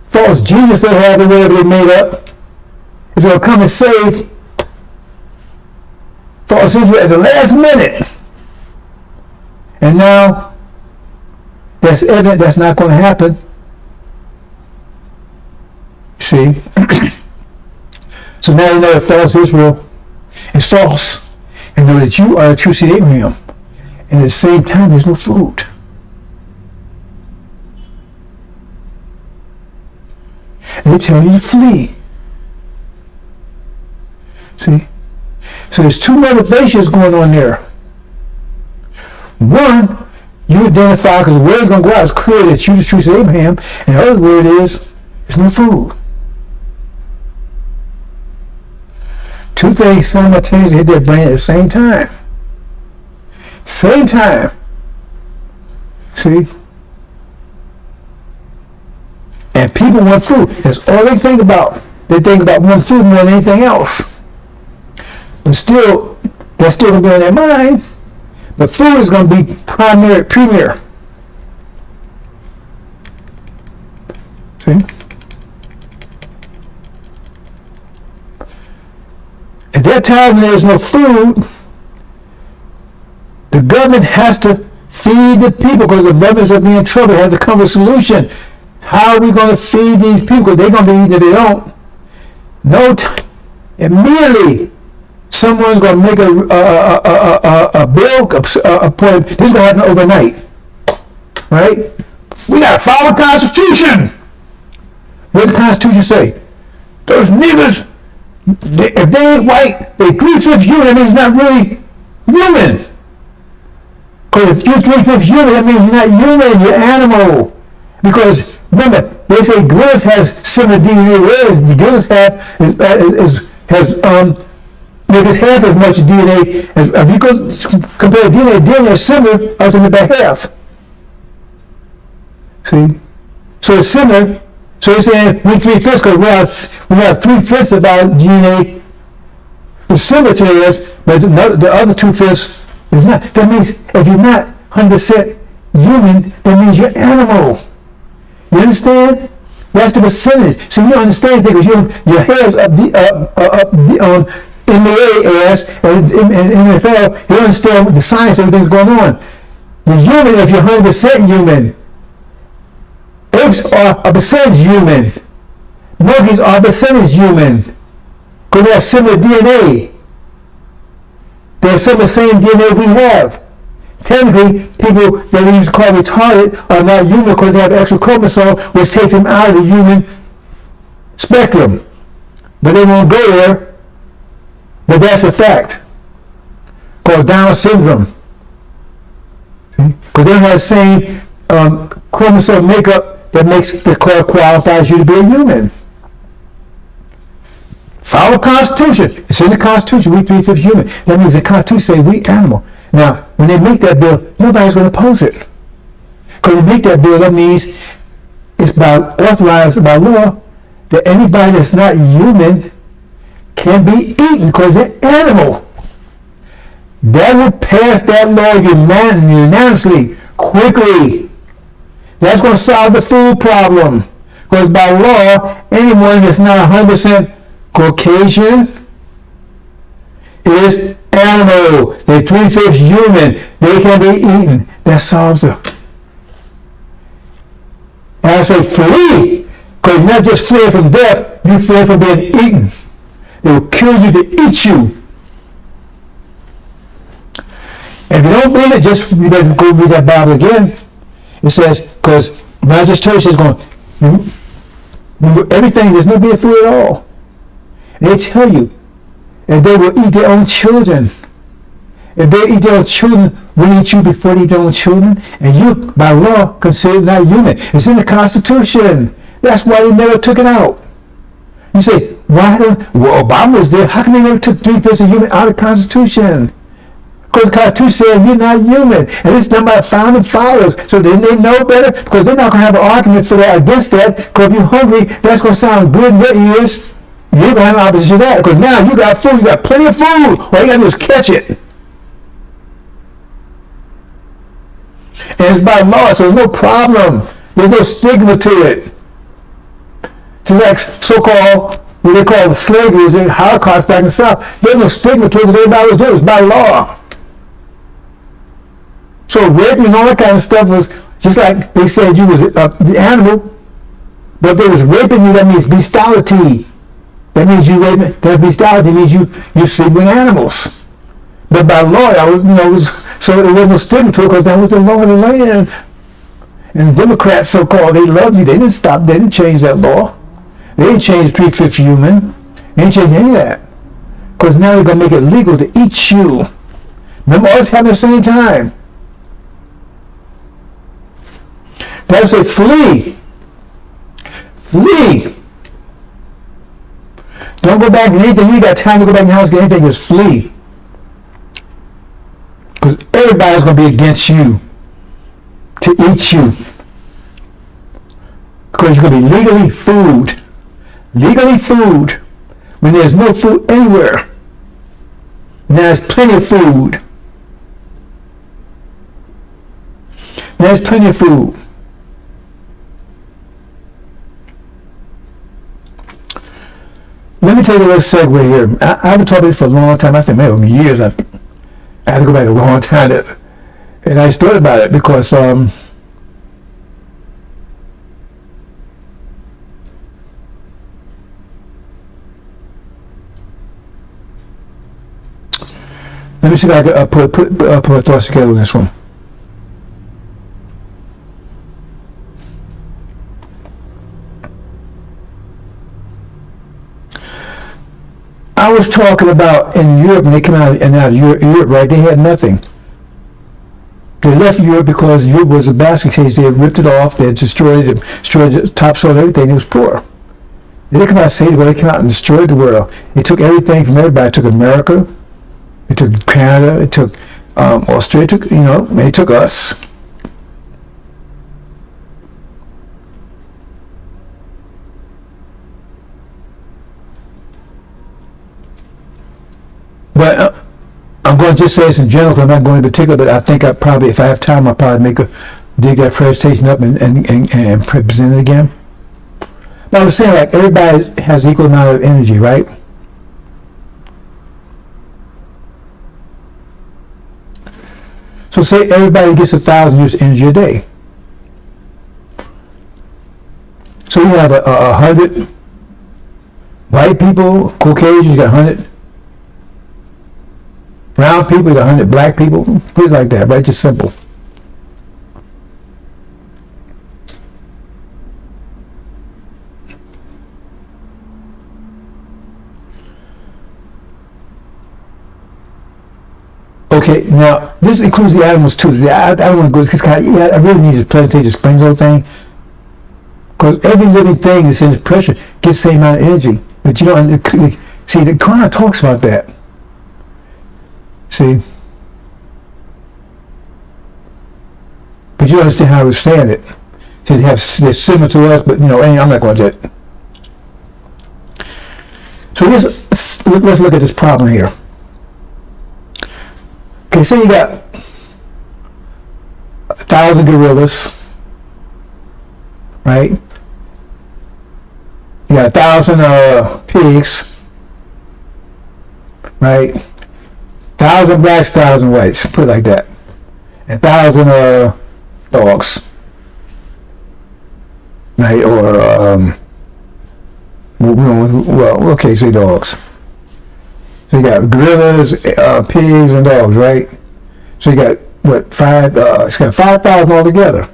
false Jesus they have or whatever they made up is going to come and save false Israel at the last minute. And now, that's evident that's not going to happen. See? So now you know that false Israel is false. And know that you are a true seed of Abraham. And at the same time, there's no food. And they tell you to flee. See? So there's two motivations going on there. One, you identify, because the word is going to go out, it's clear that you're the true seed of Abraham, and the other word is, there's no food. Two things simultaneously hit their brain at the same time. Same time. See? And people want food. That's all they think about. They think about one food more than anything else. But still, that's still going to be on their mind. But food is going to be premier. See? At that time when there's no food, the government has to feed the people because the government's going to be in trouble. They have to come with a solution. How are we going to feed these people? Because they're going to be eating if they don't. Immediately, someone's going to make a bill. This is going to happen overnight. Right? We got to follow the Constitution. What does the Constitution say? Those niggers, if they ain't white, they 3/5 human. That means not really human. Because if you're 3/5 human, that means you're not human. You're animal. Because remember, they say gorillas has similar DNA. Whereas the gorillas has maybe half as much DNA as if you compare DNA is similar as in about half. See, so it's similar. So you're saying we 3/5 because we have 3/5 of our DNA is similar to theirs, but the other 2/5 is not. That means if you're not 100% human, that means you're animal. You understand? That's the percentage. See, you don't understand because your hair's up NBA ass and NFL. You don't understand the science, everything's going on. You're human if you're 100% human. Apes are a percentage human. Monkeys are a percentage human. Because they have similar DNA. They have some of the same DNA we have. Technically, people that we used to call retarded are not human because they have extra chromosome, which takes them out of the human spectrum. But they won't go there. But that's a fact. Called Down syndrome. Because they don't have the same chromosome makeup that qualifies you to be a human. Follow the Constitution. It's in the Constitution. We 3/5 human. That means the Constitution says we animal. Now, when they make that bill, nobody's going to oppose it. Because when they make that bill, that means it's authorized by law that anybody that's not human can be eaten because they're animal. That will pass that law unanimously, quickly. That's going to solve the food problem. Because by law, anyone that's not 100% Caucasian is animal. They're 3/5 human. They can be eaten. That solves it. And I say flee. Because you're not just fleeing from death, you flee from being eaten. They will kill you to eat you. If you don't believe it, just you better go read that Bible again. It says, because Baptist Church is going, everything, there's no being food at all. They tell you that they will eat their own children. If they eat their own children, will eat you before they eat their own children. And you, by law, considered not human. It's in the Constitution. That's why they never took it out. You say, well, Obama was there. How come they never took 3/5 of human out of the Constitution? Because the Constitution said you're not human. And it's done by founding fathers. So then they know better because they're not going to have an argument for that against that. Because if you're hungry, that's going to sound good in your ears. You're going to have an opposition to that. Because now you got food. You got plenty of food. All you got to do is catch it. And it's by law, so there's no problem. There's no stigma to it. Just like so-called, what they call slavery, is in Holocaust back in the South. There's no stigma to it because everybody was doing it. It's by law. So raping and all that kind of stuff was just like they said you was the animal. But if they was raping you, that means bestiality. That means you raping. That bestiality means you sleep with animals. But by law, that was, so there was no stigma to it because that was the law of the land. And the Democrats, so-called, they love you. They didn't stop. They didn't change that law. They didn't change 3/5 human. They didn't change any of that. Because now they're going to make it legal to eat you. Remember, all this happened at the same time. That's a flee. Flee. Don't go back to anything. You got time to go back in the house and get anything. Just flee. Because everybody's going to be against you to eat you. Because you're going to be legally food, when there's no food anywhere. Now there's plenty of food. There's plenty of food. Let me take a little segue here. I haven't talked about this for a long time. I think maybe years. I had to go back a long time. And I thought about it because let me see if I can put my thoughts together with this one. I was talking about in Europe, when they came out of Europe, right? They had nothing. They left Europe because Europe was a basket case. They had ripped it off. They had destroyed the topsoil and everything. It was poor. They didn't come out and save the world. They came out and destroyed the world. They took everything from everybody. It took America. It took Canada. It took Australia. It took, they took us. But I'm going to just say this in general, because I'm not going in particular, but I think if I have time, I'll probably dig that presentation up and present it again. But I was saying, like, everybody has equal amount of energy, right? So say everybody gets 1,000 units of energy a day. So you have 100 white people, Caucasians, you got 100 brown people, you got 100 black people. Put it like that, right? Just simple. Okay, now this includes the animals too. I don't want to go because I really need to presentation to explain the whole thing. Because every living thing that's in pressure gets the same amount of energy. But you don't see, the Quran talks about that. See? But you don't understand how I was saying it. So they're similar to us, but I'm not going to do it. So let's look at this problem here. Okay, say you got 1,000 gorillas, right? You got 1,000 pigs, right? 1,000 blacks, 1,000 whites, put it like that. And 1,000 dogs, right? Or okay, say dogs. So you got gorillas, pigs, and dogs, right? So you got it's got 5,000 altogether.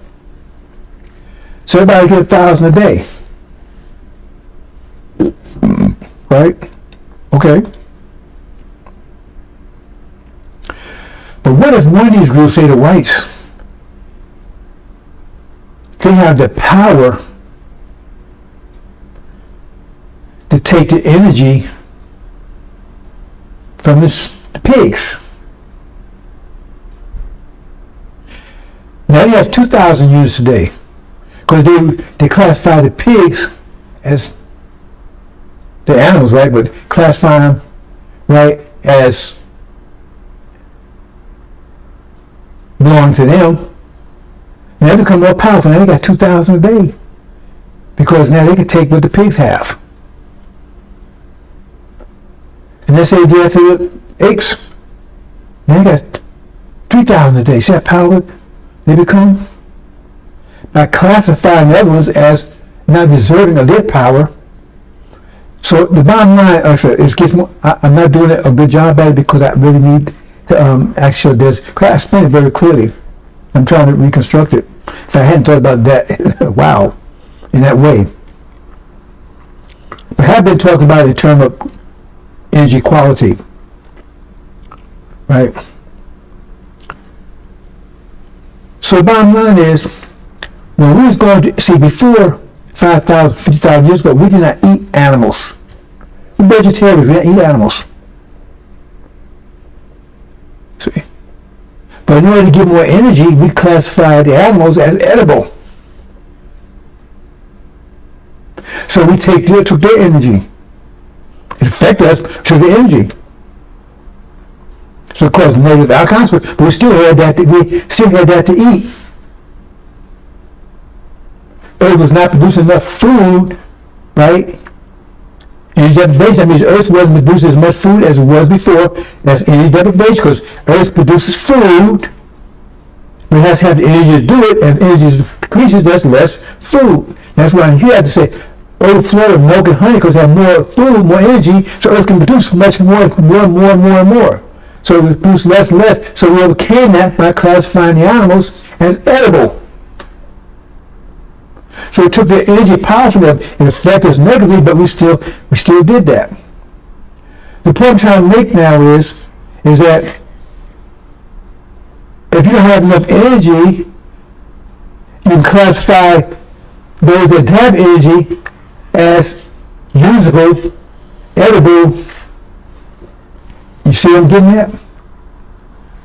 So everybody gets 1,000 a day, right? Okay. But what if one of these groups, say the whites, they have the power to take the energy from the pigs? Now you have 2,000 units a day, because they classify the pigs as the animals, right? But classify them, right, as belong to them. And they become more powerful. Now they got 2,000 a day, because now they can take what the pigs have. And let's say they do that to the apes. Now they got 3,000 a day. See how powerful they become? By classifying the other ones as not deserving of their power. So the bottom line, like I said, I'm not doing a good job at it because I really need to actually, because I explained it very clearly. I'm trying to reconstruct it. If I hadn't thought about that, wow, in that way. But I have been talking about it in terms of energy quality, right? So the bottom line is, when we was going to, see, before 5,000, 50,000 years ago, we did not eat animals. We're vegetarians, we don't eat animals. See? But in order to get more energy, we classify the animals as edible. So we took their energy. It affected us, took the energy. So it caused negative outcomes, but we still had that to eat. Earth was not producing enough food, right? Energy deprivation, that means Earth wasn't producing as much food as it was before. That's energy deprivation, because Earth produces food, but it has to have the energy to do it, and if energy decreases, there's less food. That's why here I have to say, overflow of milk and honey, because they have more food, more energy, so Earth can produce much more. So we produce less and less, so we overcame that by classifying the animals as edible. So it took the energy power from them and affected us negatively, but we still did that. The point I'm trying to make now is that if you don't have enough energy, you can classify those that have energy as usable, edible. You see what I'm getting at?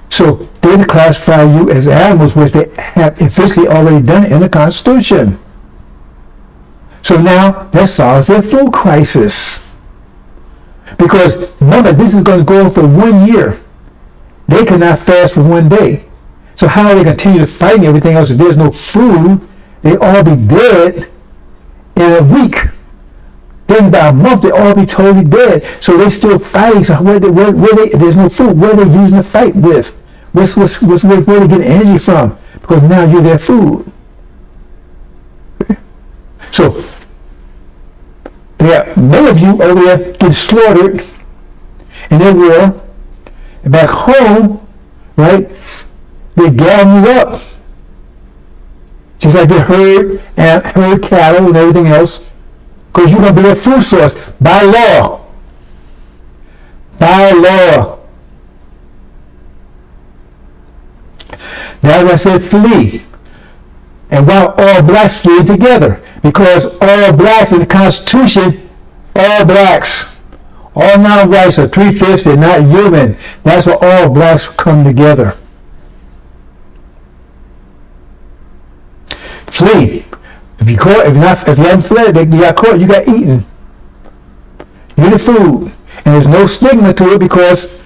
So they classify you as animals, which they have officially already done it in the Constitution. So now that solves their food crisis. Because remember, this is going to go on for 1 year. They cannot fast for 1 day. So how are they continue to fight and everything else if there's no food? They all be dead in a week. Then by a month, they all be totally dead. So they still fighting. So there's no food. What are they using to fight with? Where they getting energy from? Because now you're their food. Okay. So there are many of you over there getting slaughtered in their war. And back home, right? They gather you up. Just like they herd cattle and everything else. Because you're going to be their food source by law. By law. That's why I said flee. And why all blacks flee together? Because all blacks in the Constitution, all blacks, all non-whites are 3/5, they're not human. That's why all blacks come together. Flee. If you haven't fled, you got caught, you got eaten. You're the food. And there's no stigma to it because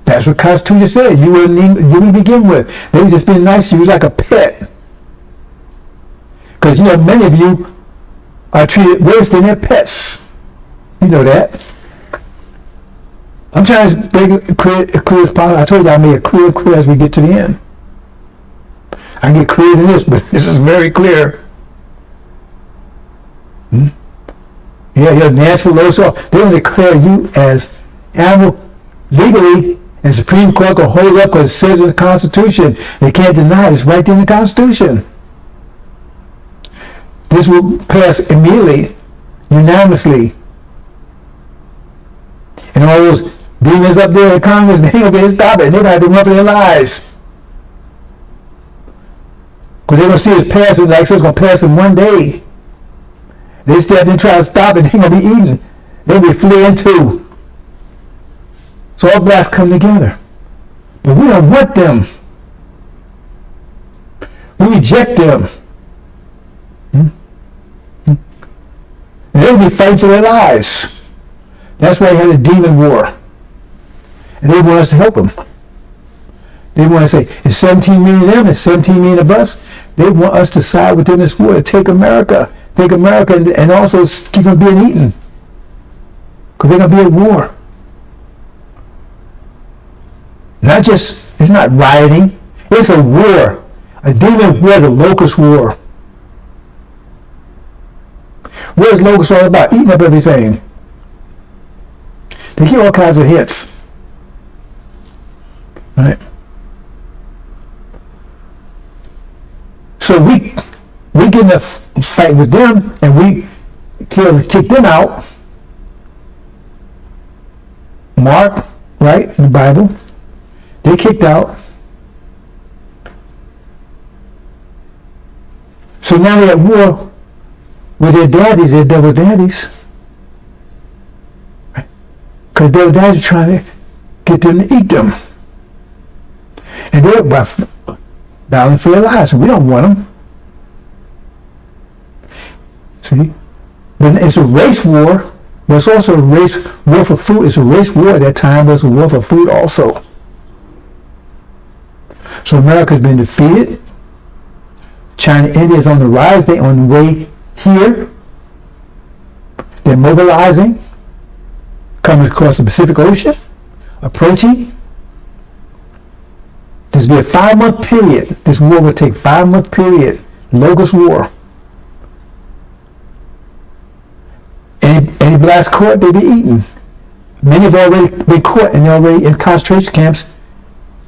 that's what Constitution said. You wouldn't begin with. They were just being nice to you like a pet. Because many of you are treated worse than their pets. You know that. I'm trying to make it clear as possible. I told you I'll make it clear as we get to the end. I get clearer than this, but this is very clear. Yeah, Nancy Pelosi, they're going to declare you as animal legally, and Supreme Court will hold up because it says in the Constitution. They can't deny it. It's right there in the Constitution. This will pass immediately, unanimously. And all those demons up there in Congress, they ain't going to be able to stop it. They're going to have to run for their lives. Because they're going to see it passing like so it's going to pass in 1 day. They step in, try to stop it, they're going to be eaten. They'll be fleeing too. So all blacks come together. But we don't want them. We reject them. And they'll be fighting for their lives. That's why they had a demon war. And they want us to help them. They want to say, it's 17 million of them, it's 17 million of us. They want us to side with them in this war, to take America and also keep them being eaten. Because they're going to be at war. It's not rioting. It's a war. A demon war, the locust war. What is locust all about? Eating up everything. They give all kinds of hints. Right? So we get in a fight with them and we kick them out. Mark, right, in the Bible. They kicked out. So now they're at war with their daddies, their devil daddies. Because devil daddies are trying to get them to eat them. And they're battling for their lives, and we don't want them. See? But it's a race war, but it's also a race war for food. It's a race war at that time, but it's a war for food also. So America's been defeated. China, India is on the rise. They're on the way here. They're mobilizing, coming across the Pacific Ocean, approaching. This will be a 5-month period. This war will take 5-month period. Locust war. Any blacks caught, they be eaten. Many have already been caught and they're already in concentration camps.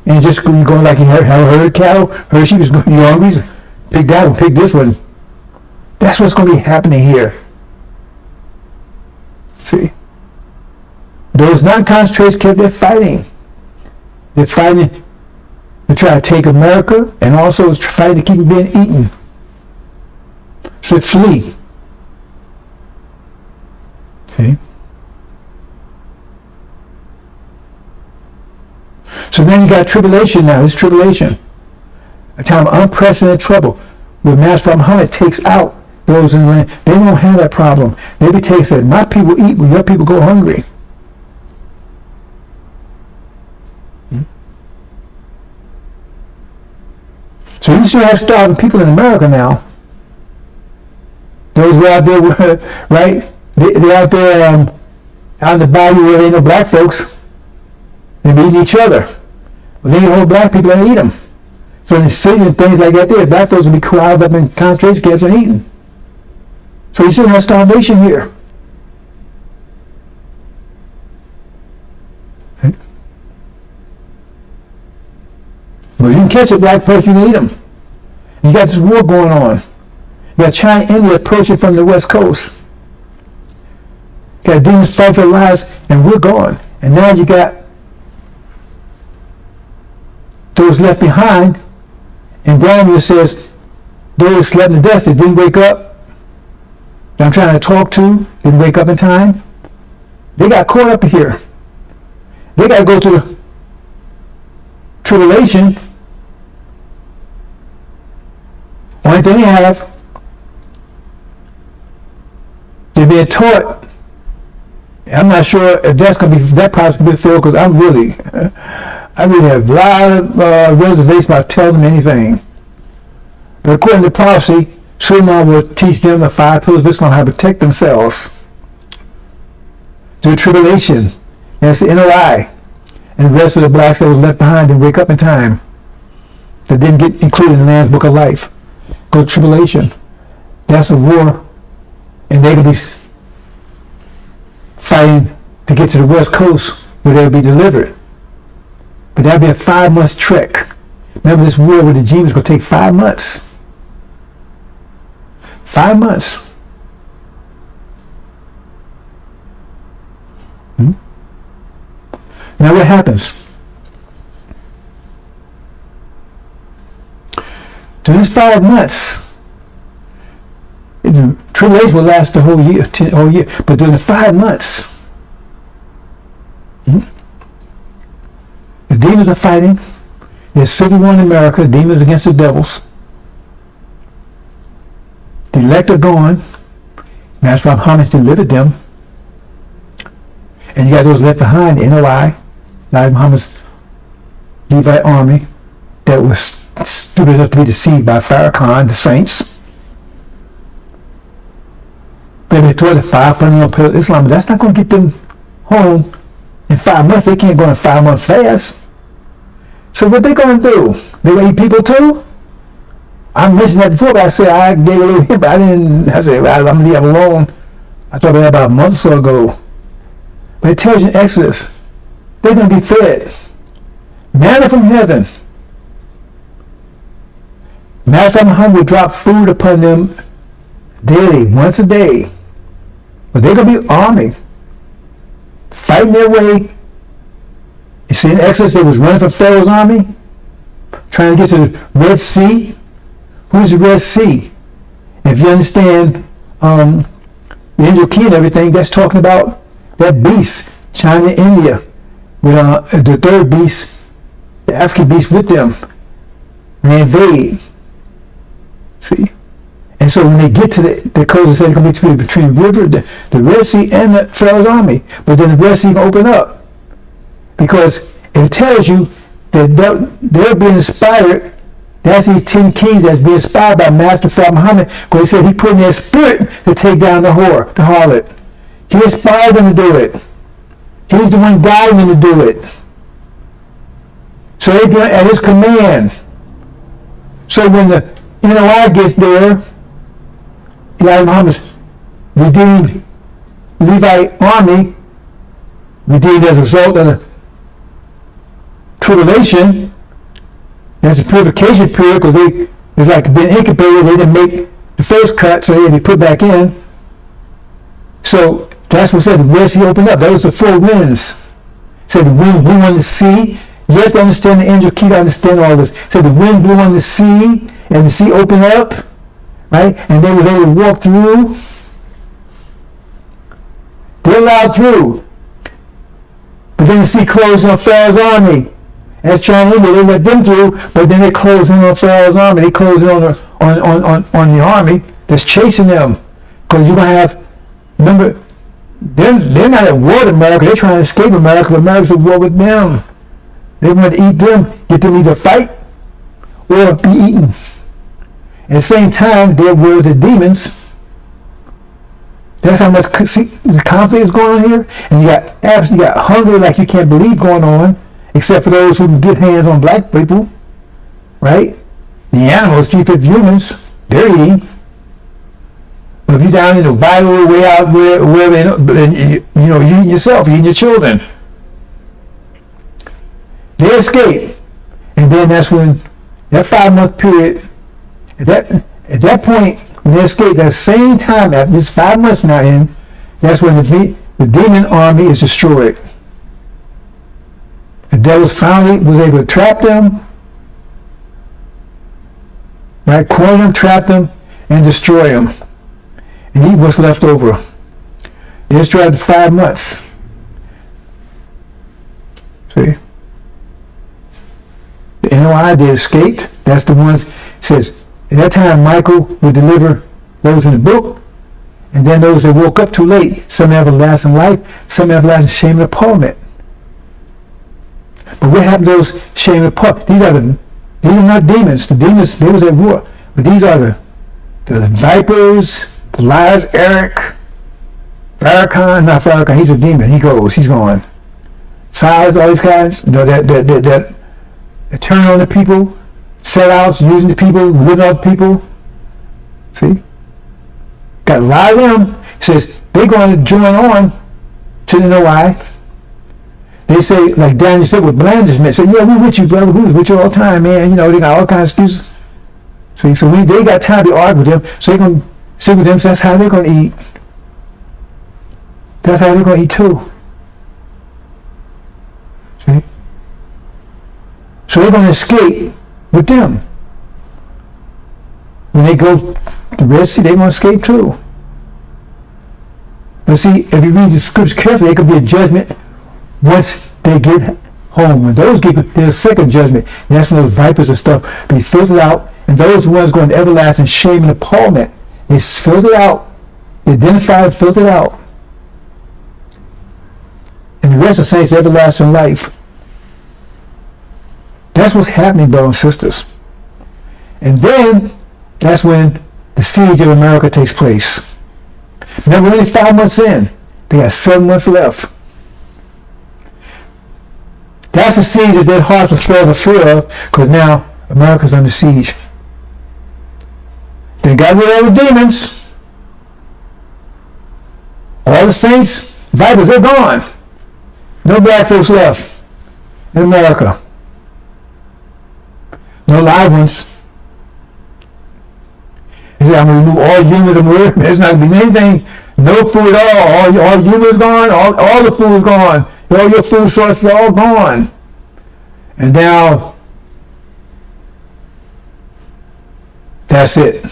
And just going like you herd cattle, herd sheep is going, you're hungry, pick that one, pick this one. That's what's going to be happening here. See? Those not in concentration camps, they're fighting. They're fighting to try to take America and also fighting to keep it being eaten. So flee. See? So then you got tribulation now. This tribulation, a time of unprecedented trouble, where Master Muhammad takes out those in the land. They won't have that problem. They be taking said, my people eat when your people go hungry. So you still have starving people in America now. Those who are out there, right? They're out there out in the bayou where there ain't no black folks. They be eating each other. Well, they ain't whole black people that eat them. So in the cities and things like that, there, black folks will be crowded up in concentration camps and eating. So you still have starvation here. Okay. But you can catch a black person, you can eat them. You got this war going on. You got China, India approaching from the west coast. You got demons fight for their lives, and we're gone. And now you got those left behind, and Daniel says, those slept in the dust, they didn't wake up. That I'm trying to talk to, didn't wake up in time. They got caught up here. They got to go through the tribulation. Only thing they have, they're being taught. I'm not sure if that's going to be that possibly filled, because I really have a lot of reservations about telling them anything. But according to prophecy, Suleiman will teach them the 5 pillars of Islam how to protect themselves through tribulation. That's the inner eye. And the rest of the blacks that was left behind didn't wake up in time, that didn't get included in the Lamb's Book of Life. Go to tribulation. That's a war, and they could be fighting to get to the west coast where they'll be delivered. But that'll be a 5-month trek. Remember, this war with the Jews is going to take 5 months. 5 months. Now what happens? During these 5 months, the tribulation will last the whole year, but during the 5 months, the demons are fighting. There's civil war in America, demons against the devils. The elect are gone. Master Muhammad delivered them. And you got those left behind, the NOI, Nabi Muhammad's Levite army, that was stupid enough to be deceived by Farrakhan, the saints. They taught the 5 fundamental pillars of Islam, but that's not going to get them home in 5 months. They can't go on a 5-month fast. So what they going to do? They going to eat people too? I mentioned that before, but I said I gave a little hint, but I said, well, I'm going to leave it alone. I talked about that about a month or so ago. But it tells you in Exodus, they're going to be fed. Manna from heaven. Master Muhammad will drop food upon them daily, once a day. But they're going to be army, fighting their way. You see in Exodus, they was running from Pharaoh's army, trying to get to the Red Sea. Who's the Red Sea? If you understand the angel key and everything, that's talking about that beast, China, India, with the third beast, the African beast with them. And they invade. See? And so when they get to the coast, it says it's going to be between the Red Sea and the Pharaoh's army. But then the Red Sea can open up. Because it tells you that they're being inspired. That's these 10 kings that's being inspired by Master Pharaoh Muhammad. Because he said he put in their spirit to take down the harlot. He inspired them to do it. He's the one guiding them to do it. So they do it at his command. So when the NOI gets there, Elijah Muhammad's redeemed Levite army, redeemed as a result of the tribulation. That's a purification period because it's like been incubated. They didn't make the first cut, so they had to be put back in. So that's what said the Red Sea opened up. Those are the 4 winds. Said the wind blew on the sea. You have to understand the angel key to understand all this. Said the wind blew on the sea and the sea opened up, right? And they was able to walk through. They allowed through. But then the sea closed on Pharaoh's army. As trying to they let them through, but then they closed in on Pharaoh's army. They closed in on the army that's chasing them. Because you're going to have, remember, they're not at war with America. They're trying to escape America, but America's at war with them. They want to eat them, get them either fight or be eaten. At the same time, they're at war with the demons. That's how much the conflict is going on here. And you got hunger like you can't believe going on, except for those who can get hands on black people, right? The animals, 3/5 humans, they're eating. But if you're down in the Bible, way out wherever, you're eating yourself, you're eating your children. They escape. And then that's when, that 5-month period, at that point, when they escape, that same time, at this 5 months now in, that's when the demon army is destroyed. The devil finally was able to trap them, right? Corner them, trap them, and destroy them. And eat what's left over. They destroyed the 5 months. See? The NOI, they escaped. That's the ones, it says, at that time Michael would deliver those in the book, and then those that woke up too late, some everlasting life, some everlasting shame and appallment. But what happened to those shame and appallment? These are not demons. The demons, they was at war. But these are the vipers, the liars, Farrakhan, he's a demon. He's gone. Size, all these guys, that turn on the people, sellouts, using the people, living on people. See? Got a lot of them. He says they're going to join on to the NOI. They say, like Daniel said with blandishment, say, yeah, we with you, brother. We was with you all the time, man. They got all kinds of excuses. See, so they got time to argue with them, so they're going to sit with them, so that's how they're going to eat. That's how they're going to eat too. See? So they're going to escape with them. When they go to the Red Sea, they're going to escape too. But see, if you read the scriptures carefully, there could be a judgment once they get home. When those get, there's a second judgment. And that's when those vipers and stuff be filtered out. And those ones going to everlasting shame and appallment. It's filtered out. Identified, filtered out. And the rest of the saints, everlasting life. That's what's happening, brothers and sisters. And then, that's when the siege of America takes place. Now we're only 5 months in. They got 7 months left. That's the siege that their hearts were forever fear of, because now America's under siege. They got rid of the demons. All the saints, vipers, they're gone. No black folks left in America. No live ones. He said, I'm going to remove all humans and weird. There's not going to be anything, no food at all. All humans gone, all the food is gone. All your food sources are all gone. And now, that's it.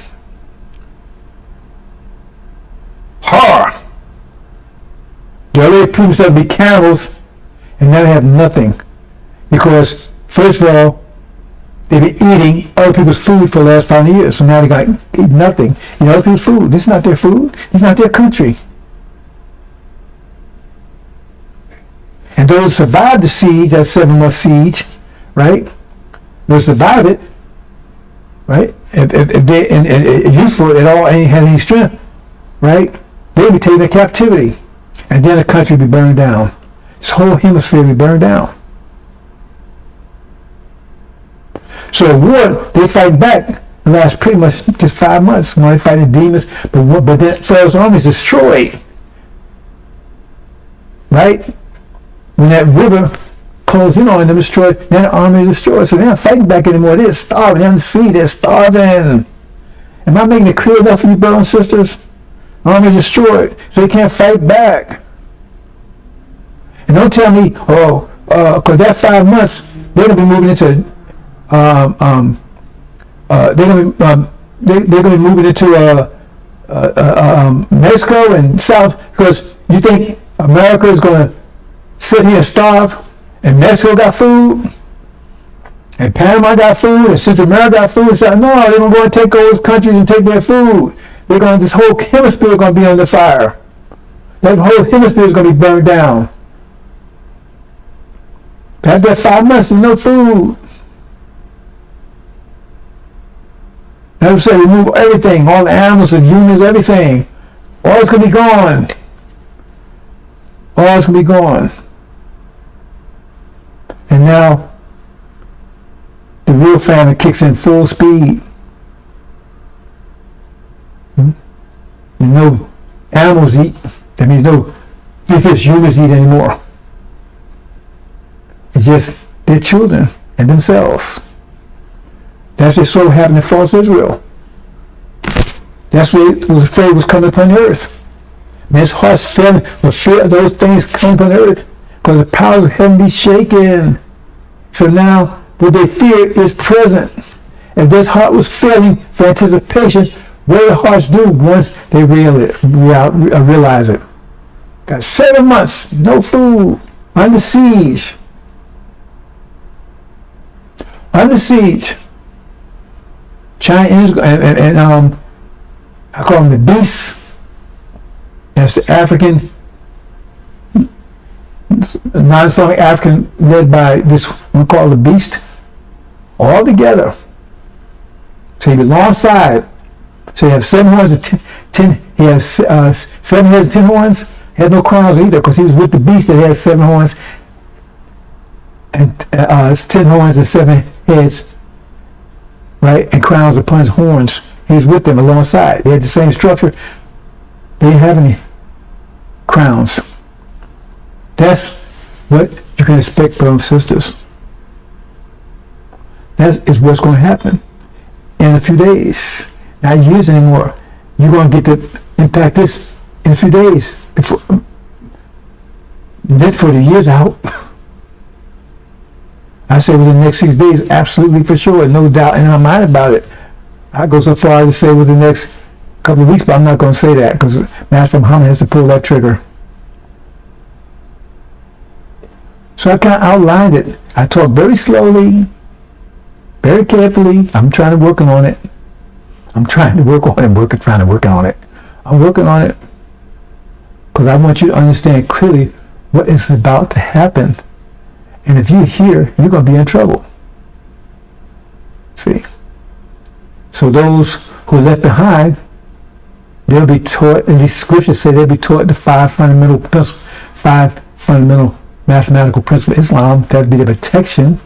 Horror. They already proved themselves to be cannibals, and now they have nothing. Because, first of all, They've been eating other people's food for the last 500 years. So now they got to eat nothing. Eat other people's food. This is not their food. This is not their country. And those who survived the siege, that 7-month siege, right? Those survive it, right? If they useful at all, ain't had any strength, right? They'll be taken into captivity, and then the country will be burned down. This whole hemisphere will be burned down. So the war, they fight back. It lasts pretty much just 5 months when they fight the demons. But then Pharaoh's army is destroyed, right? When that river closed in on them, destroyed, then the army is destroyed. So they're not fighting back anymore. They're starving. They're on the sea. They're starving. Am I making it clear enough for you, brothers and sisters? The army is destroyed, so they can't fight back. And don't tell me, because that 5 months, they're gonna be moving into, they're gonna be moving into Mexico and South, because you think America is gonna sit here and starve, and Mexico got food, and Panama got food, and Central America got food. So no, they're gonna go and take those countries and take their food. They're going. This whole hemisphere is going to be under fire. That whole hemisphere is going to be burned down. After that 5 months, there's no food. I would say remove everything, all the animals, the humans, everything. All is going to be gone. All is going to be gone. And now, the real famine kicks in full speed. There's no animals eat. That means no fish humans eat anymore. It's just their children and themselves. That's what sort of happened in false Israel. That's what it was afraid was coming upon the earth. Men's hearts fell for fear of those things coming upon the earth, because the powers of heaven be shaken. So now what they feared is present. If this heart was failing for anticipation, what do the hearts do once they realize it? Got 7 months, no food, under siege. Under siege. China and I call them the beasts. That's the African, non-Islamic African, led by this one called the beast. All together. So he was alongside. So he has 7 horns and 10. He has 7 heads and 10 horns. He had no crowns either, because he was with the beast that has 7 horns and 10 horns and 7 heads, right? And crowns upon his horns. He was with them alongside. They had the same structure. They didn't have any crowns. That's what you can expect, brothers and sisters. That is what's going to happen in a few days. Not years anymore. You're going to get to impact this in a few days. Then for the years out, I say within the next 6 days, absolutely for sure, no doubt in my mind about it. I go so far as to say within the next couple of weeks, but I'm not going to say that, because Master Muhammad has to pull that trigger. So I kind of outlined it. I talk very slowly, very carefully. I'm trying to work on it. I'm trying to work on it. I'm working on it because I want you to understand clearly what is about to happen. And if you're here, you're going to be in trouble. See? So those who are left behind, they'll be taught, and these scriptures say they'll be taught the 5 fundamental principles, 5 fundamental mathematical principles of Islam. That'd be the protection.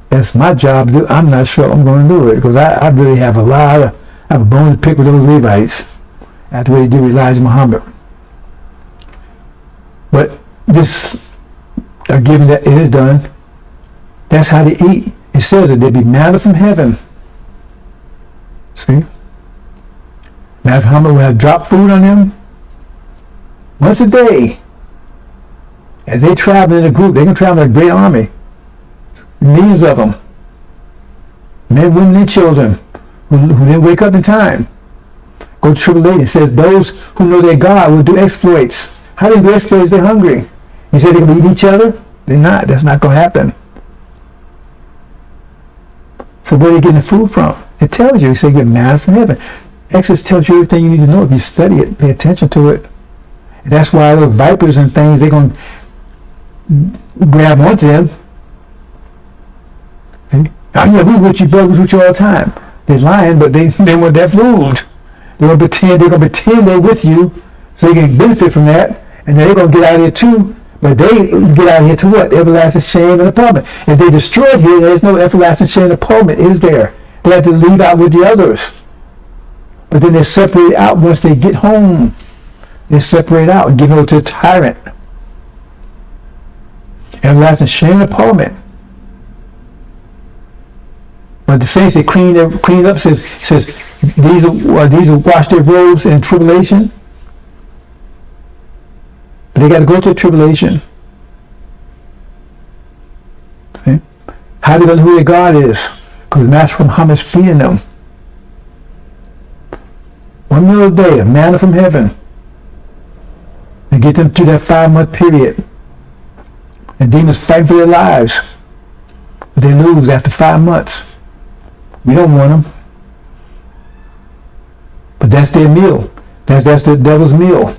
That's my job to do. I'm not sure I'm going to do it, because I really have I have a bone to pick with those Levites after what they did with Elijah Muhammad. But this, given that it is done, that's how they eat. It says that there be manna from heaven. See? Master Muhammad will have dropped food on them once a day. As they travel in a group, they can travel in a great army. Millions of them. Men, women, and children who didn't wake up in time. Go to Triple A. It says those who know their God will do exploits. How do they do exploits? They're hungry. You say they can eat each other? They're not. That's not going to happen. So where are they getting the food from? It tells you. It says you get manna from heaven. Exodus tells you everything you need to know if you study it, pay attention to it. And that's why the vipers and things, they're going to grab onto them. See? We with you, brothers with you all the time. They're lying, but they want that food. They're going to pretend they're with you so you can benefit from that. And they're going to get out of here too. But they get out of here to what? Everlasting shame and apartment. If they destroyed here, there's no everlasting shame and apartment, is there? They have to leave out with the others. But then they're separated out once they get home. They separate out and give over to a tyrant. Everlasting shame and apartment. But the saints, they clean it up, says these will wash their robes in tribulation. But they got to go through tribulation. Okay? How do they know who their God is? Because Master Muhammad is feeding them. 1 meal a day, a manna from heaven. And get them through that 5-month period. And demons fight for their lives. But they lose after 5 months. We don't want them. But that's their meal. That's the devil's meal.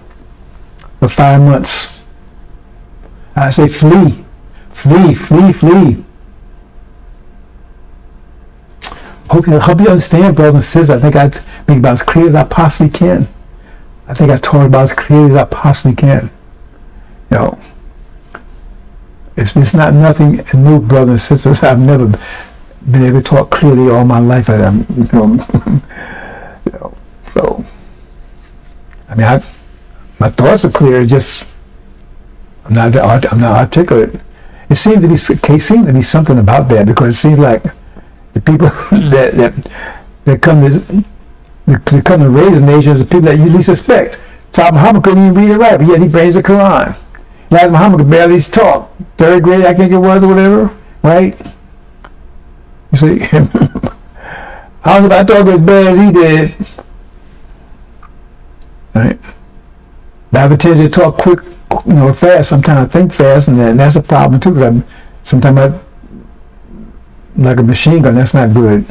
For 5 months. I say flee. Flee, flee, flee. Hope you understand, brothers and sisters. I think I make about as clear as I possibly can. I think I taught about as clear as I possibly can. You know, it's not nothing new, brothers and sisters. I've never been able to talk clearly all my life. So, I mean, my thoughts are clear. Just I'm not articulate. It seems to be something about that, because it seems like the people that come to raise nations are people that you least suspect. Prophet Muhammad couldn't even read or write, but yet he praised the Quran. Elijah Muhammad could barely talk. 3rd grade, I think it was, or whatever, right? You see, I don't know if I talk as bad as he did, right? But I have a tendency to talk quick, fast. Sometimes I think fast, and that's a problem too. Because sometimes I like a machine gun. That's not good.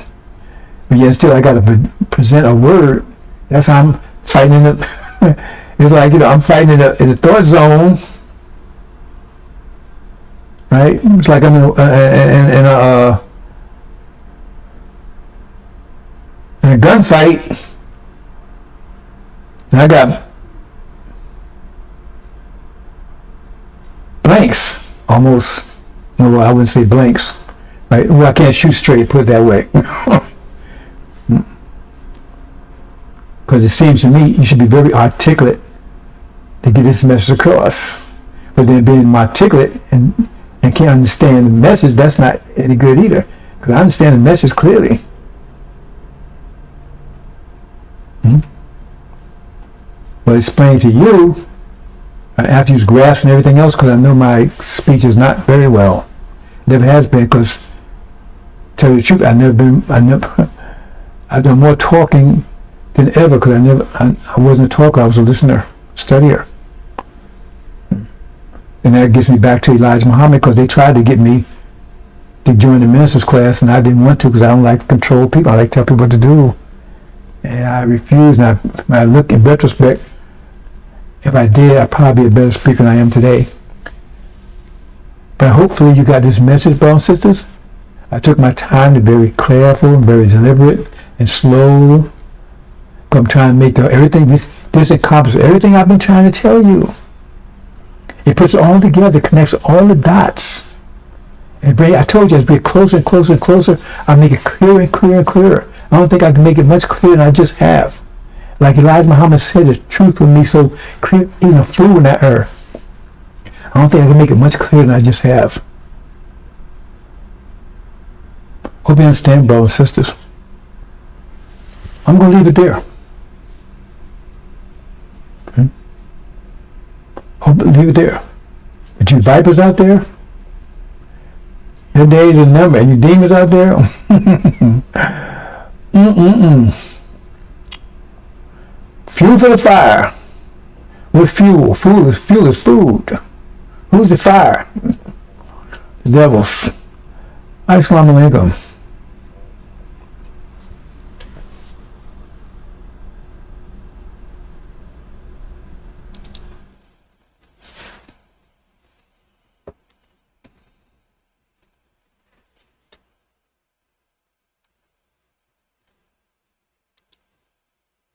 But yet still, I got to present a word. That's how I'm fighting it. It's like I'm fighting in the thought zone, right? It's like I'm in a gunfight, and I got blanks, almost. No, I wouldn't say blanks, right? Well, I can't shoot straight, put it that way. Because it seems to me you should be very articulate to get this message across. But then being articulate and can't understand the message, that's not any good either. Because I understand the message clearly. But explain to you after you've grasped and everything else, because I know my speech is not very well. Never has been, because to tell you the truth, I've done more talking than ever, because I wasn't a talker, I was a listener, studier. And that gets me back to Elijah Muhammad, because they tried to get me to join the minister's class, and I didn't want to, because I don't like to control people. I like to tell people what to do. And I refused, and I look in retrospect, if I did, I'd probably be a better speaker than I am today. But hopefully you got this message, brothers and sisters. I took my time to be very careful and very deliberate and slow. I'm trying to make everything, this encompasses everything I've been trying to tell you. It puts it all together, connects all the dots. And I told you, as we get closer and closer and closer, I make it clearer and clearer and clearer. I don't think I can make it much clearer than I just have. Like Elijah Muhammad said, the truth with me so clear, even a fool in that earth. I don't think I can make it much clearer than I just have. Hope you understand, brothers and sisters. I'm going to leave it there. Okay? Hope leave it there. But you vipers out there, your days are numbered, and you demons out there, Fuel for the fire. With fuel. Fuel is food. Who's the fire? The devils. Assalamu alaikum.